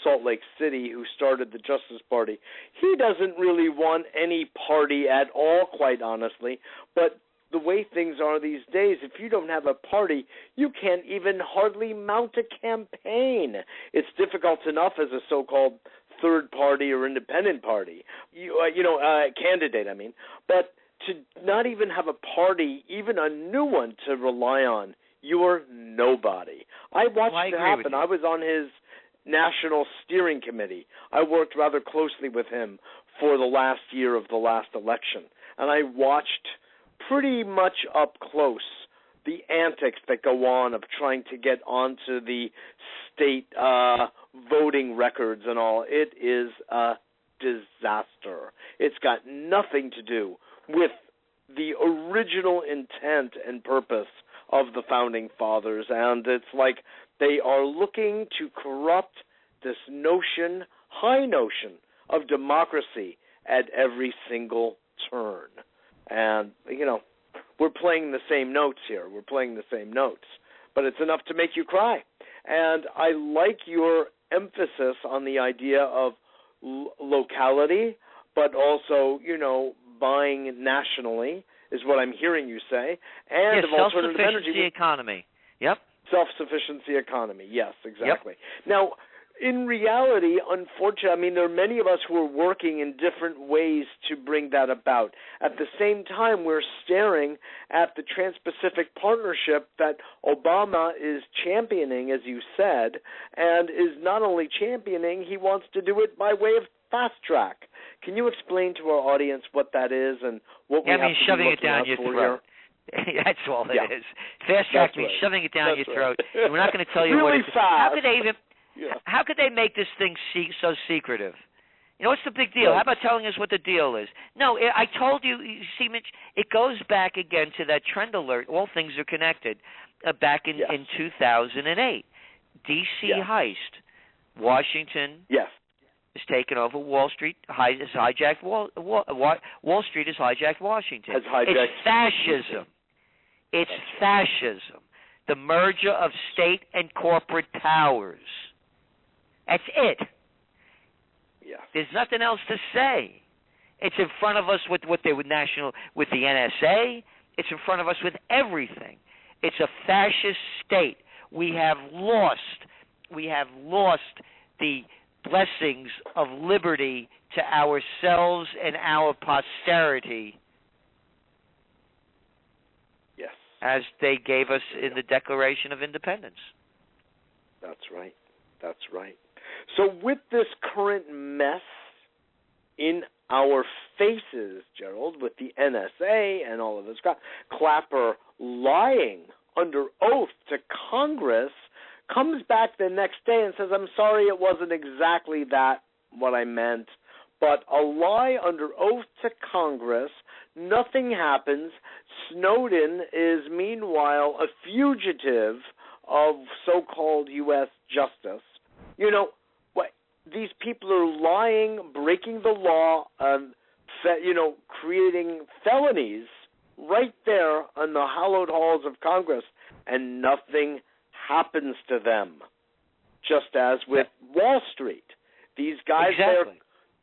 Salt Lake City, who started the Justice Party. He doesn't really want any party at all, quite honestly, but the way things are these days, if you don't have a party, you can't even hardly mount a campaign. It's difficult enough as a so-called third party or independent party, candidate, I mean. But to not even have a party, even a new one to rely on, you're nobody. I watched it happen. I was on his national steering committee. I worked rather closely with him for the last year of the last election, and I watched pretty much up close the antics that go on of trying to get onto the state voting records and all. It is a disaster. It's got nothing to do with the original intent and purpose of the Founding Fathers, and it's like they are looking to corrupt this high notion of democracy at every single turn. And, we're playing the same notes here. We're playing the same notes. But it's enough to make you cry. And I like your emphasis on the idea of locality, but also, buying nationally is what I'm hearing you say. And of alternative energy. Self-sufficiency economy. Yep. Self-sufficiency economy. Yes, exactly. Yep. Now, in reality, unfortunately, there are many of us who are working in different ways to bring that about. At the same time, we're staring at the Trans-Pacific Partnership that Obama is championing, as you said, and is not only championing, he wants to do it by way of fast track. Can you explain to our audience what that is and what we have to be shoving it looking down out your for throat. That's all it is. Fast track means shoving it down your throat. And we're not going to tell you really what it is. Fast. How could they even? Yeah. How could they make this thing so secretive? What's the big deal? Right. How about telling us what the deal is? No, I told you. You see, Mitch, it goes back again to that trend alert. All things are connected. Back in 2008, D.C. heist, Washington has taken over Wall Street. Has hijacked Wall Street has hijacked Washington. It's fascism. It's fascism. The merger of state and corporate powers. That's it. Yeah. There's nothing else to say. It's in front of us with the NSA. It's in front of us with everything. It's a fascist state. We have lost we have lost the blessings of liberty to ourselves and our posterity. Yes. As they gave us in the Declaration of Independence. That's right. That's right. So with this current mess in our faces, Gerald, with the NSA and all of this crap, Clapper lying under oath to Congress, comes back the next day and says, I'm sorry, it wasn't exactly that what I meant, but a lie under oath to Congress, nothing happens. Snowden is meanwhile a fugitive of so-called U.S. justice. You know, these people are lying, breaking the law, creating felonies right there in the hallowed halls of Congress, and nothing happens to them. Just as with Wall Street. These guys there,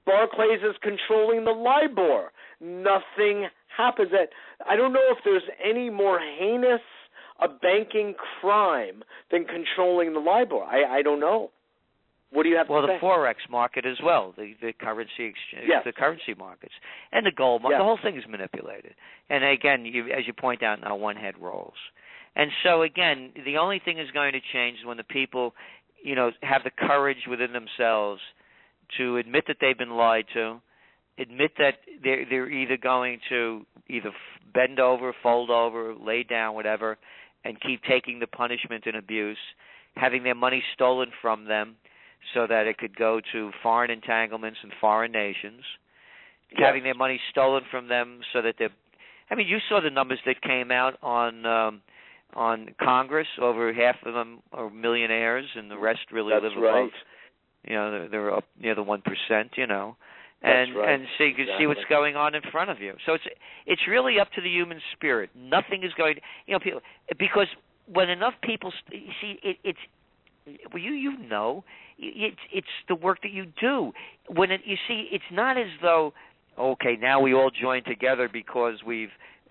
Barclays is controlling the LIBOR. Nothing happens. I don't know if there's any more heinous a banking crime than controlling the LIBOR. I don't know. What do you have to say? Well, the forex market as well, the currency exchange, the currency markets, and the gold market. The whole thing is manipulated. And again, as you point out, now one head rolls. And so again, the only thing is going to change is when the people, have the courage within themselves to admit that they've been lied to, admit that they're either going to bend over, fold over, lay down, whatever, and keep taking the punishment and abuse, having their money stolen from them so that it could go to foreign entanglements and foreign nations, having their money stolen from them so that you saw the numbers that came out on Congress. Over half of them are millionaires, and the rest really live above. They're up near the 1%. And so you can see what's going on in front of you. So it's really up to the human spirit. Nothing is going to, people, because when enough people see it's the work that you do. It's not as though, okay, now we all join together because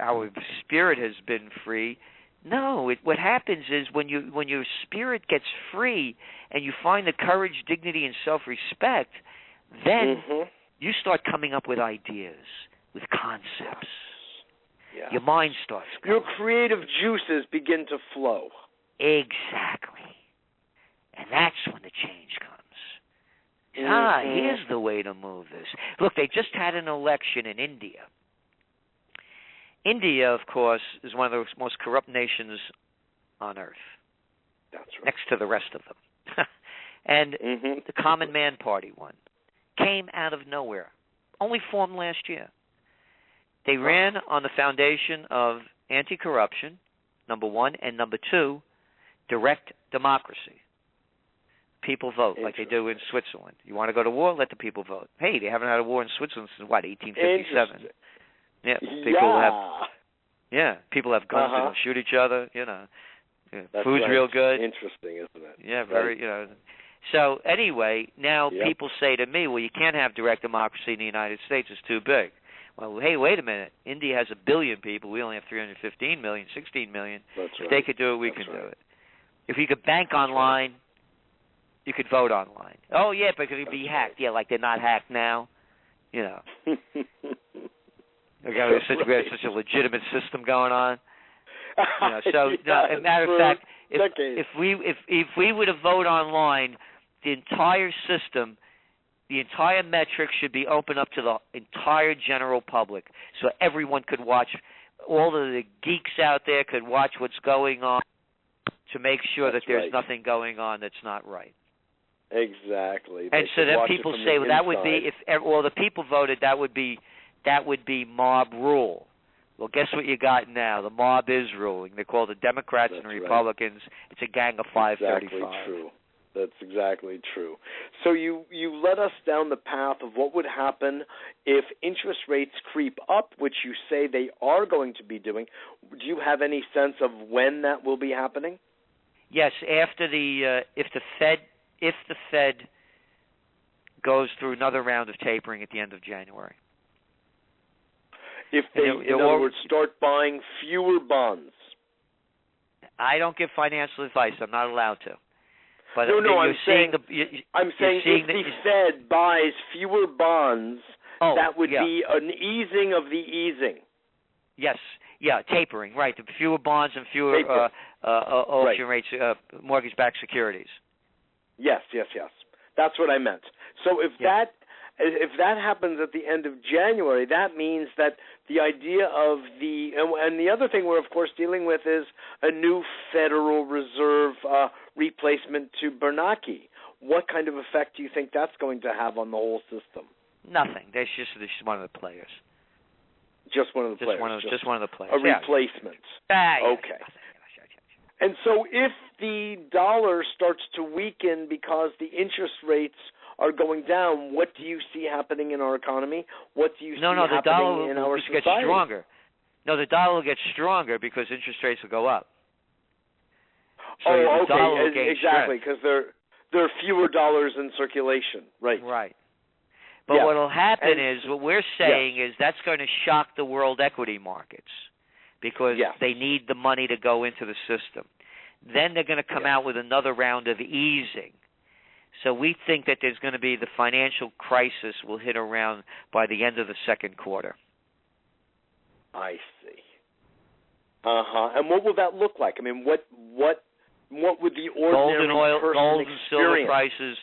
our spirit has been free. No, what happens is when your spirit gets free and you find the courage, dignity, and self-respect, then you start coming up with ideas, with concepts. Yeah. Your mind starts going. Your creative juices begin to flow. Exactly. And that's when the change comes. Here's the way to move this. Look, they just had an election in India. India, of course, is one of the most corrupt nations on earth. That's right. Next to the rest of them. And the Common Man Party won. Came out of nowhere. Only formed last year. They ran on the foundation of anti-corruption, number one, and number two, direct democracy. People vote like they do in Switzerland. You want to go to war? Let the people vote. Hey, they haven't had a war in Switzerland since, 1857? Yeah, people have guns. They don't shoot each other. Food's real good. Interesting, isn't it? Yeah, very. So anyway, now people say to me, "Well, you can't have direct democracy in the United States; it's too big." Well, hey, wait a minute. India has 1 billion people. We only have 315 million, 16 million. If they could do it, we can do it. If you could bank online, you could vote online. Oh yeah, but it could be hacked. Yeah, like they're not hacked now. We have such a legitimate system going on. As a matter of fact, if we were to vote online, the entire system, the entire metric should be open up to the entire general public, so everyone could watch. All of the geeks out there could watch what's going on to make sure that there's nothing going on that's not right. Exactly. And so then people say, well, that would be if the people voted, that would be mob rule. Well, guess what you got now? The mob is ruling. They're called the Democrats and the Republicans. It's a gang of 535. Exactly true. That's exactly true. So you led us down the path of what would happen if interest rates creep up, which you say they are going to be doing. Do you have any sense of when that will be happening? Yes, after if the Fed goes through another round of tapering at the end of January. If they, in other words, start buying fewer bonds. I don't give financial advice. I'm not allowed to. But I'm saying if the Fed buys fewer bonds, that would be an easing of the easing. Yes, tapering, right. The fewer bonds and fewer auction rates, mortgage-backed securities. Yes. That's what I meant. So if that happens at the end of January, that means that the idea of and the other thing we're of course dealing with is a new Federal Reserve replacement to Bernanke. What kind of effect do you think that's going to have on the whole system? Nothing. They're just one of the players. Just one of the players. Just one of the players. A replacement. Okay. And so if the dollar starts to weaken because the interest rates are going down, what do you see happening in our economy? What do you see happening in our society? Get stronger. No, the dollar will get stronger because interest rates will go up. So exactly, because there are fewer dollars in circulation. Right. But what will happen is, what we're saying is that's going to shock the world equity markets because they need the money to go into the system. Then they're going to come out with another round of easing. So we think that there's going to be the financial crisis will hit around by the end of the second quarter. I see. And what will that look like? I mean, what would the ordinary person experience? Silver prices?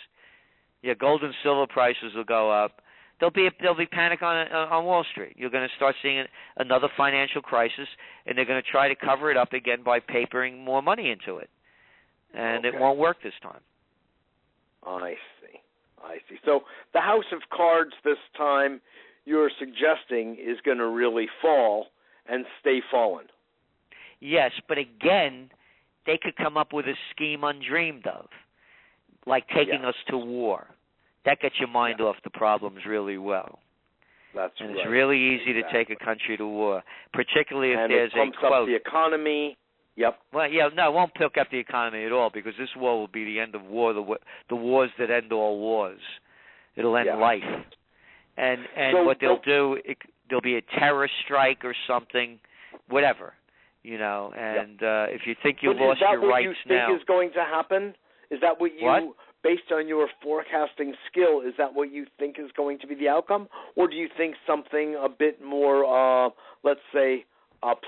Yeah, gold and silver prices will go up. There'll be panic on Wall Street. You're going to start seeing another financial crisis, and they're going to try to cover it up again by papering more money into it, and it won't work this time. I see. So the house of cards this time, you're suggesting, is going to really fall and stay fallen. Yes, but again, they could come up with a scheme undreamed of, like taking us to war. That gets your mind off the problems really well. It's really easy to take a country to war, particularly if there's a quote. Pumps up the economy. Yep. Well, it won't pick up the economy at all because this war will be the end of war, the wars that end all wars. It'll end life. And so what they'll do, there'll be a terror strike or something, whatever, And if you think you lost your rights now. Is that what you think is going to happen? Is that what you, based on your forecasting skill, is that what you think is going to be the outcome? Or do you think something a bit more, let's say,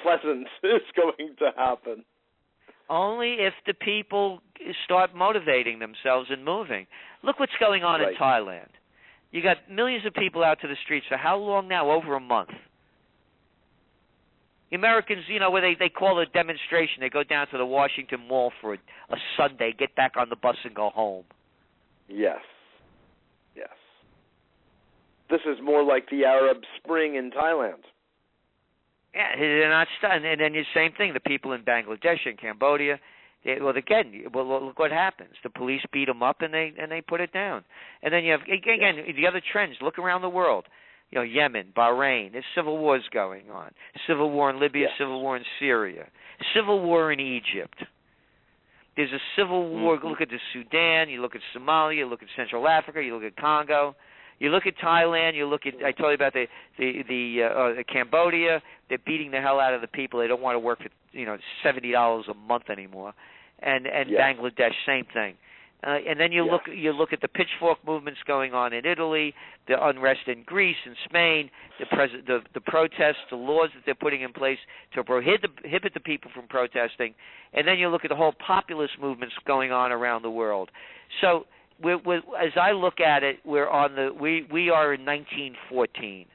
pleasant is going to happen? Only if the people start motivating themselves and moving. Look what's going on in Thailand. You got millions of people out to the streets for how long now? Over a month. The Americans, where they call it a demonstration, they go down to the Washington Mall for a Sunday, get back on the bus and go home. Yes. This is more like the Arab Spring in Thailand. Yeah, they're not stunned. And then the same thing, the people in Bangladesh and Cambodia, look what happens. The police beat them up and they put it down. And then you have, again, the other trends. Look around the world. Yemen, Bahrain, there's civil wars going on. Civil war in Libya, civil war in Syria, civil war in Egypt. There's a civil war. Look at the Sudan, you look at Somalia, you look at Central Africa, you look at Congo, you look at Thailand, you look at, I told you about the Cambodia. They're beating the hell out of the people. They don't want to work for $70 a month anymore. And Bangladesh, same thing. And then you look at the pitchfork movements going on in Italy, the unrest in Greece and Spain, the protests, the laws that they're putting in place to prohibit the people from protesting, and then you look at the whole populist movements going on around the world. So, as I look at it, we are in 1914.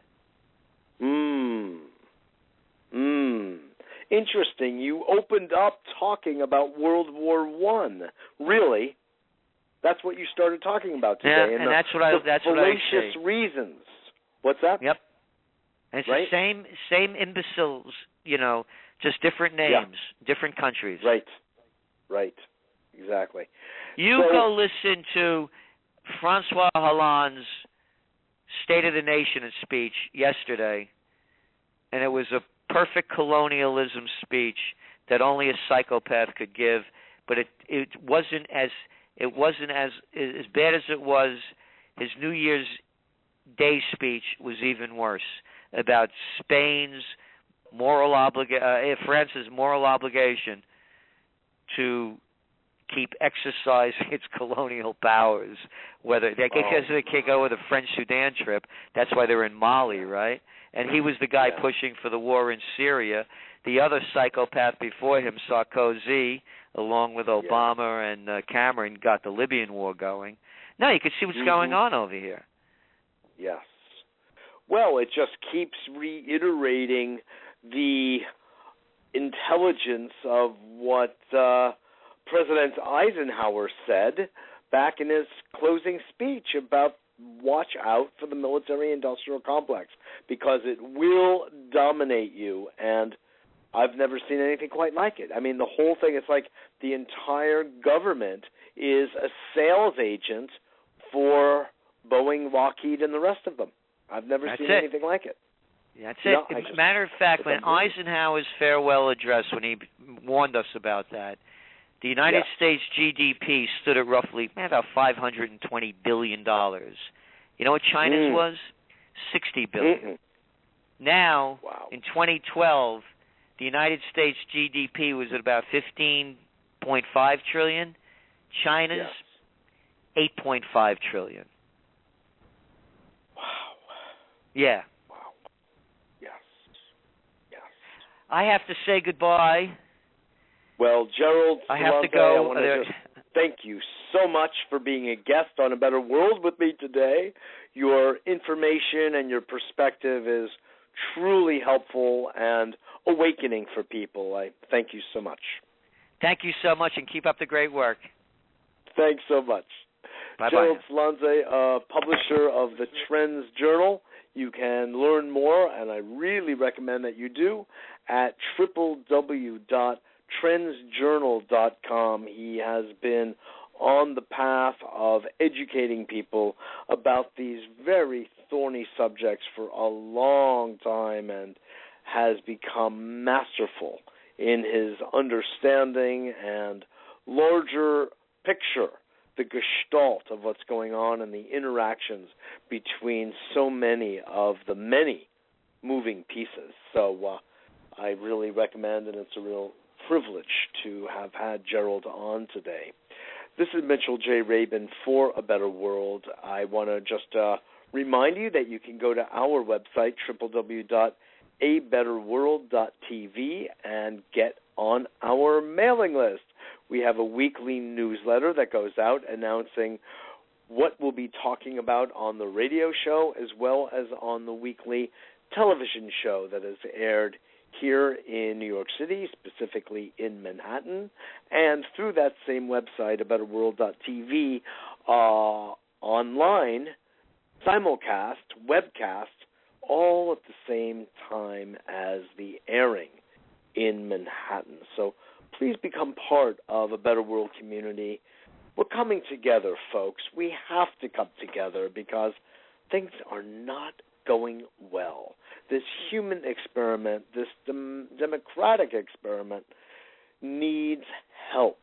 Interesting. You opened up talking about World War I. Really? That's what you started talking about today. Yeah, and that's what I fallacious reasons. What's that? Yep. And it's the same imbeciles, just different names, different countries. Right. Exactly. You go listen to Francois Hollande's State of the Nation speech yesterday, and it was a perfect colonialism speech that only a psychopath could give, but it wasn't as bad as it was. His New Year's Day speech was even worse about France's moral obligation to keep exercising its colonial powers. Whether they can't go with a French Sudan trip, that's why they're in Mali, right? And he was the guy pushing for the war in Syria. The other psychopath before him, Sarkozy, along with Obama and Cameron, got the Libyan war going. Now you can see what's going on over here. Yes. Well, it just keeps reiterating the intelligence of what President Eisenhower said back in his closing speech about watch out for the military-industrial complex because it will dominate you, and I've never seen anything quite like it. I mean, the whole thing, it's like the entire government is a sales agent for Boeing, Lockheed, and the rest of them. I've never seen anything like it. That's it. Matter of fact, when Eisenhower's farewell address, when he warned us about that, the United States GDP stood at roughly about $520 billion. You know what China's was? $60 billion. Now, in 2012, the United States GDP was at about $15.5 trillion. China's $8.5 trillion. Wow. Yeah. Wow. Yes. I have to say goodbye. Well, Gerald Celente, I have to go. I want to just thank you so much for being a guest on A Better World with me today. Your information and your perspective is truly helpful and awakening for people. I thank you so much. Thank you so much, and keep up the great work. Thanks so much. Bye-bye. Gerald Celente, publisher of the TrendsJournal. You can learn more, and I really recommend that you do, at www.trendsjournal.com. He has been on the path of educating people about these very thorny subjects for a long time and has become masterful in his understanding and larger picture, the gestalt of what's going on and the interactions between so many of the many moving pieces. So I really recommend, and it's a real privilege to have had Gerald on today. This is Mitchell J. Rabin for A Better World. I want to just remind you that you can go to our website, www.abetterworld.tv, and get on our mailing list. We have a weekly newsletter that goes out announcing what we'll be talking about on the radio show as well as on the weekly television show that is aired here in New York City, specifically in Manhattan, and through that same website, abetterworld.tv, online, simulcast, webcast, all at the same time as the airing in Manhattan. So please become part of A Better World community. We're coming together, folks. We have to come together because things are not going well. This human experiment, this democratic experiment, needs help.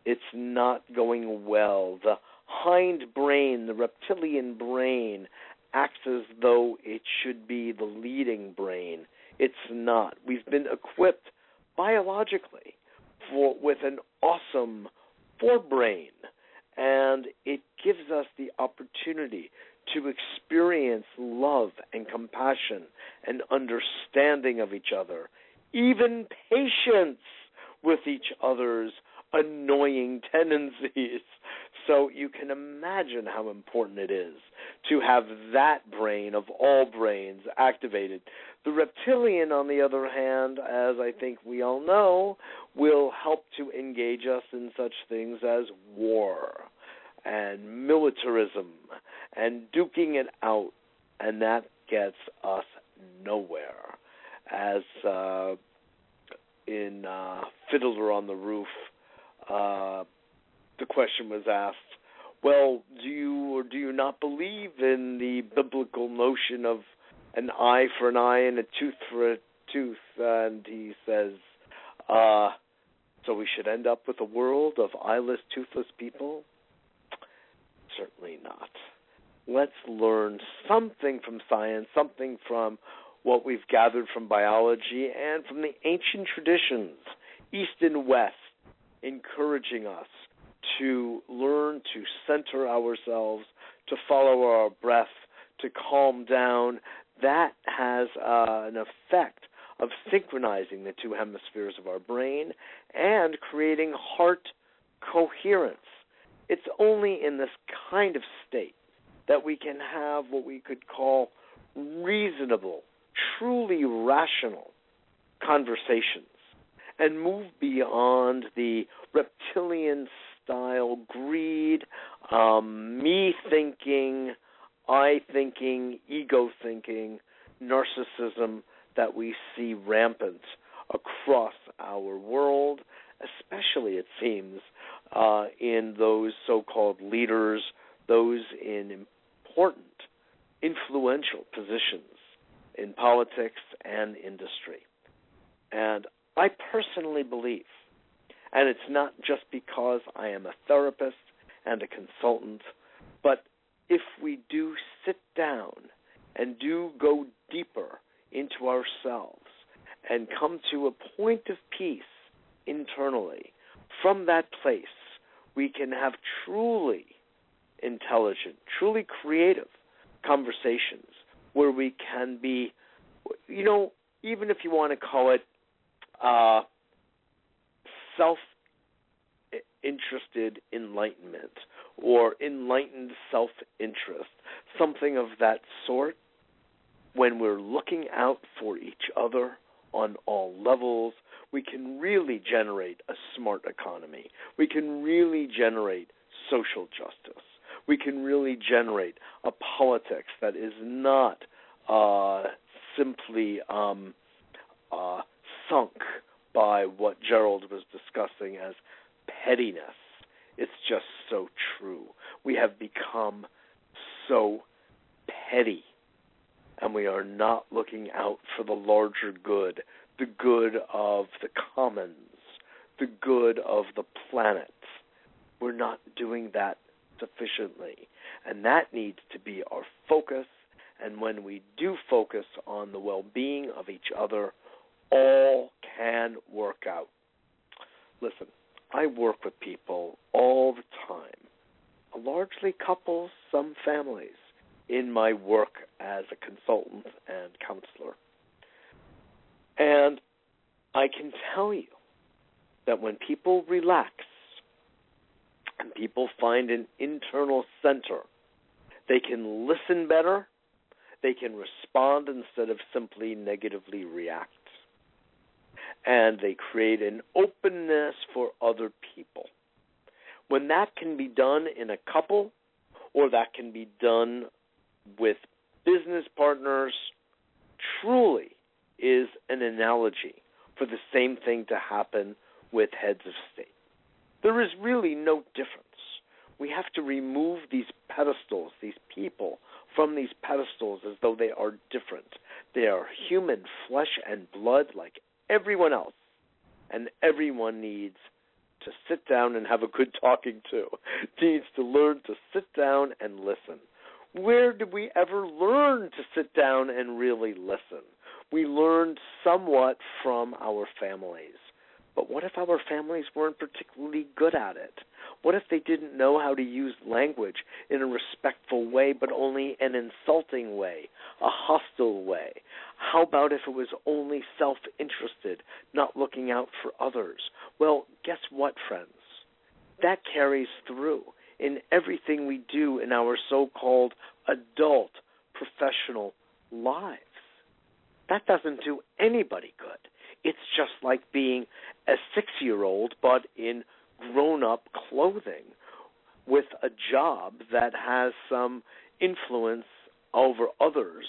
It's not going well. The hind brain, the reptilian brain, acts as though it should be the leading brain. It's not. We've been equipped biologically with an awesome forebrain, and it gives us the opportunity to experience love and compassion and understanding of each other, even patience with each other's annoying tendencies. So you can imagine how important it is to have that brain of all brains activated. The reptilian, on the other hand, as I think we all know, will help to engage us in such things as war and militarism and duking it out, and that gets us nowhere. As in Fiddler on the Roof, the question was asked, well, do you or do you not believe in the biblical notion of an eye for an eye and a tooth for a tooth? And he says, so we should end up with a world of eyeless, toothless people? Certainly not. Let's learn something from science, something from what we've gathered from biology and from the ancient traditions, East and West, encouraging us to learn to center ourselves, to follow our breath, to calm down, that has an effect of synchronizing the two hemispheres of our brain and creating heart coherence. It's only in this kind of state that we can have what we could call reasonable, truly rational conversations and move beyond the reptilian-style greed, me thinking, I thinking, ego thinking, narcissism that we see rampant across our world, especially, it seems, in those so-called leaders, those in important, influential positions in politics and industry. And I personally believe, and it's not just because I am a therapist and a consultant, but if we do sit down and do go deeper into ourselves and come to a point of peace internally, from that place we can have truly intelligent, truly creative conversations where we can be, even if you want to call it self-interested enlightenment or enlightened self-interest, something of that sort, when we're looking out for each other on all levels, we can really generate a smart economy. We can really generate social justice. We can really generate a politics that is not simply sunk by what Gerald was discussing as pettiness. It's just so true. We have become so petty, and we are not looking out for the larger good, the good of the commons, the good of the planet. We're not doing that sufficiently, and that needs to be our focus. And when we do focus on the well-being of each other, all can work out. Listen, I work with people all the time, largely couples, some families, in my work as a consultant and counselor. And I can tell you that when people relax and people find an internal center, they can listen better, they can respond instead of simply negatively react, and they create an openness for other people. When that can be done in a couple, or that can be done with business partners, truly is an analogy for the same thing to happen with heads of state. There is really no difference. We have to remove these pedestals, these people, from these pedestals as though they are different. They are human flesh and blood like everyone else, and everyone needs to sit down and have a good talking to, needs to learn to sit down and listen. Where did we ever learn to sit down and really listen? We learned somewhat from our families. But what if our families weren't particularly good at it? What if they didn't know how to use language in a respectful way, but only an insulting way, a hostile way? How about if it was only self-interested, not looking out for others? Well, guess what, friends? That carries through in everything we do in our so-called adult professional lives. That doesn't do anybody good. It's just like being a 6-year-old but in grown-up clothing with a job that has some influence over others,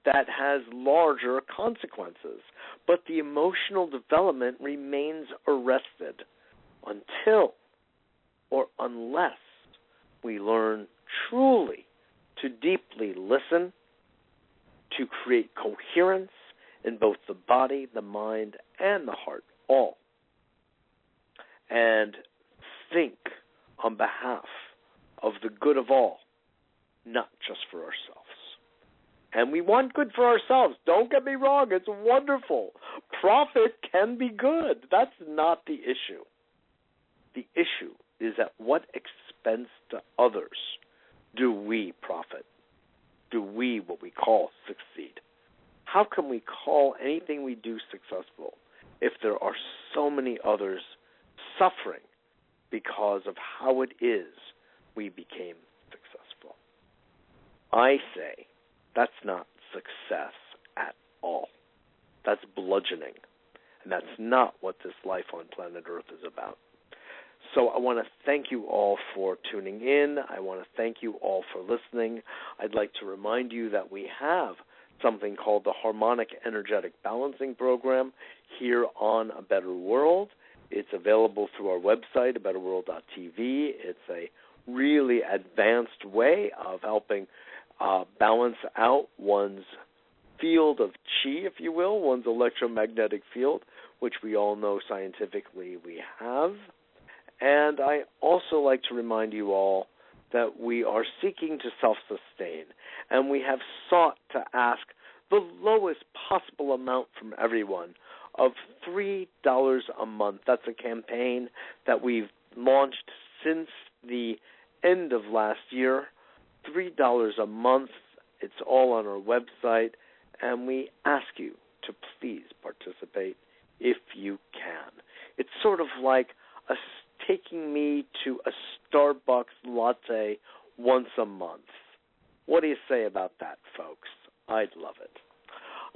that has larger consequences. But the emotional development remains arrested until or unless we learn truly to deeply listen, to create coherence in both the body, the mind, and the heart, all, and think on behalf of the good of all, not just for ourselves. And we want good for ourselves. Don't get me wrong, it's wonderful. Profit can be good. That's not the issue. The issue is at what expense to others do we profit? Do we, what we call, succeed? How can we call anything we do successful if there are so many others suffering because of how it is we became successful? I say that's not success at all. That's bludgeoning. And that's not what this life on planet Earth is about. So I want to thank you all for tuning in. I want to thank you all for listening. I'd like to remind you that we have something called the Harmonic Energetic Balancing Program here on A Better World. It's available through our website, abetterworld.tv. It's a really advanced way of helping balance out one's field of chi, if you will, one's electromagnetic field, which we all know scientifically we have. And I also like to remind you all that we are seeking to self-sustain, and we have sought to ask the lowest possible amount from everyone of $3 a month. That's a campaign that we've launched since the end of last year. $3 a month. It's all on our website, and we ask you to please participate if you can. It's sort of like taking me to a Starbucks latte once a month. What do you say about that, folks? I'd love it.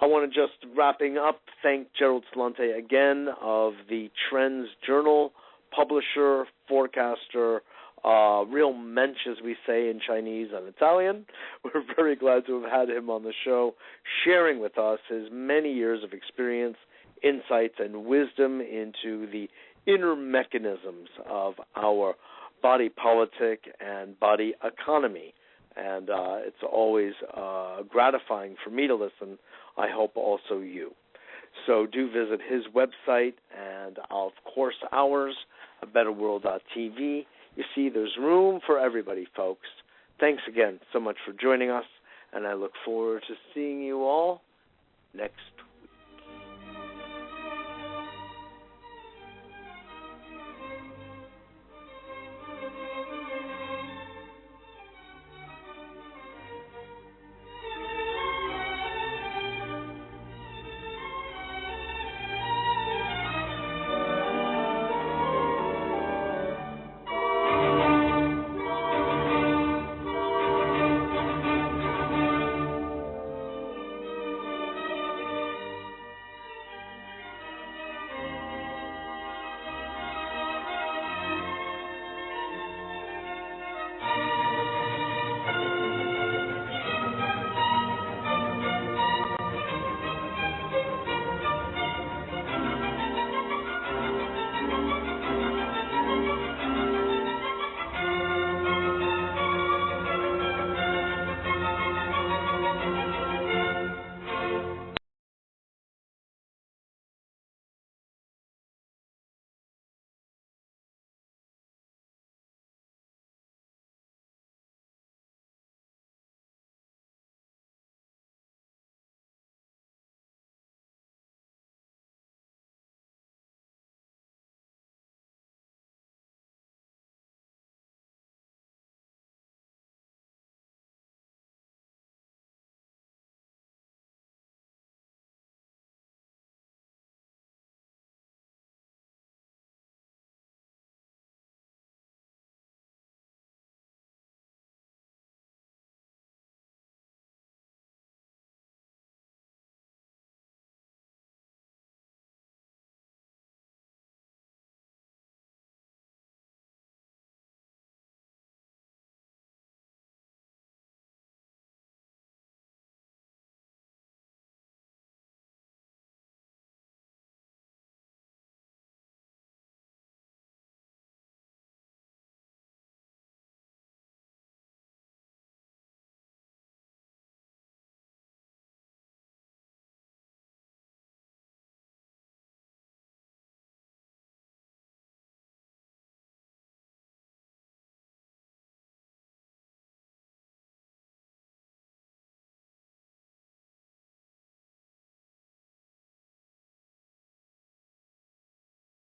I want to just, wrapping up, thank Gerald Celente again of the TrendsJournal, publisher, forecaster, real mensch, as we say in Chinese and Italian. We're very glad to have had him on the show, sharing with us his many years of experience, insights, and wisdom into the inner mechanisms of our body politic and body economy. And it's always gratifying for me to listen. I hope also you. So do visit his website and, of course, ours, abetterworld.tv. You see, there's room for everybody, folks. Thanks again so much for joining us, and I look forward to seeing you all next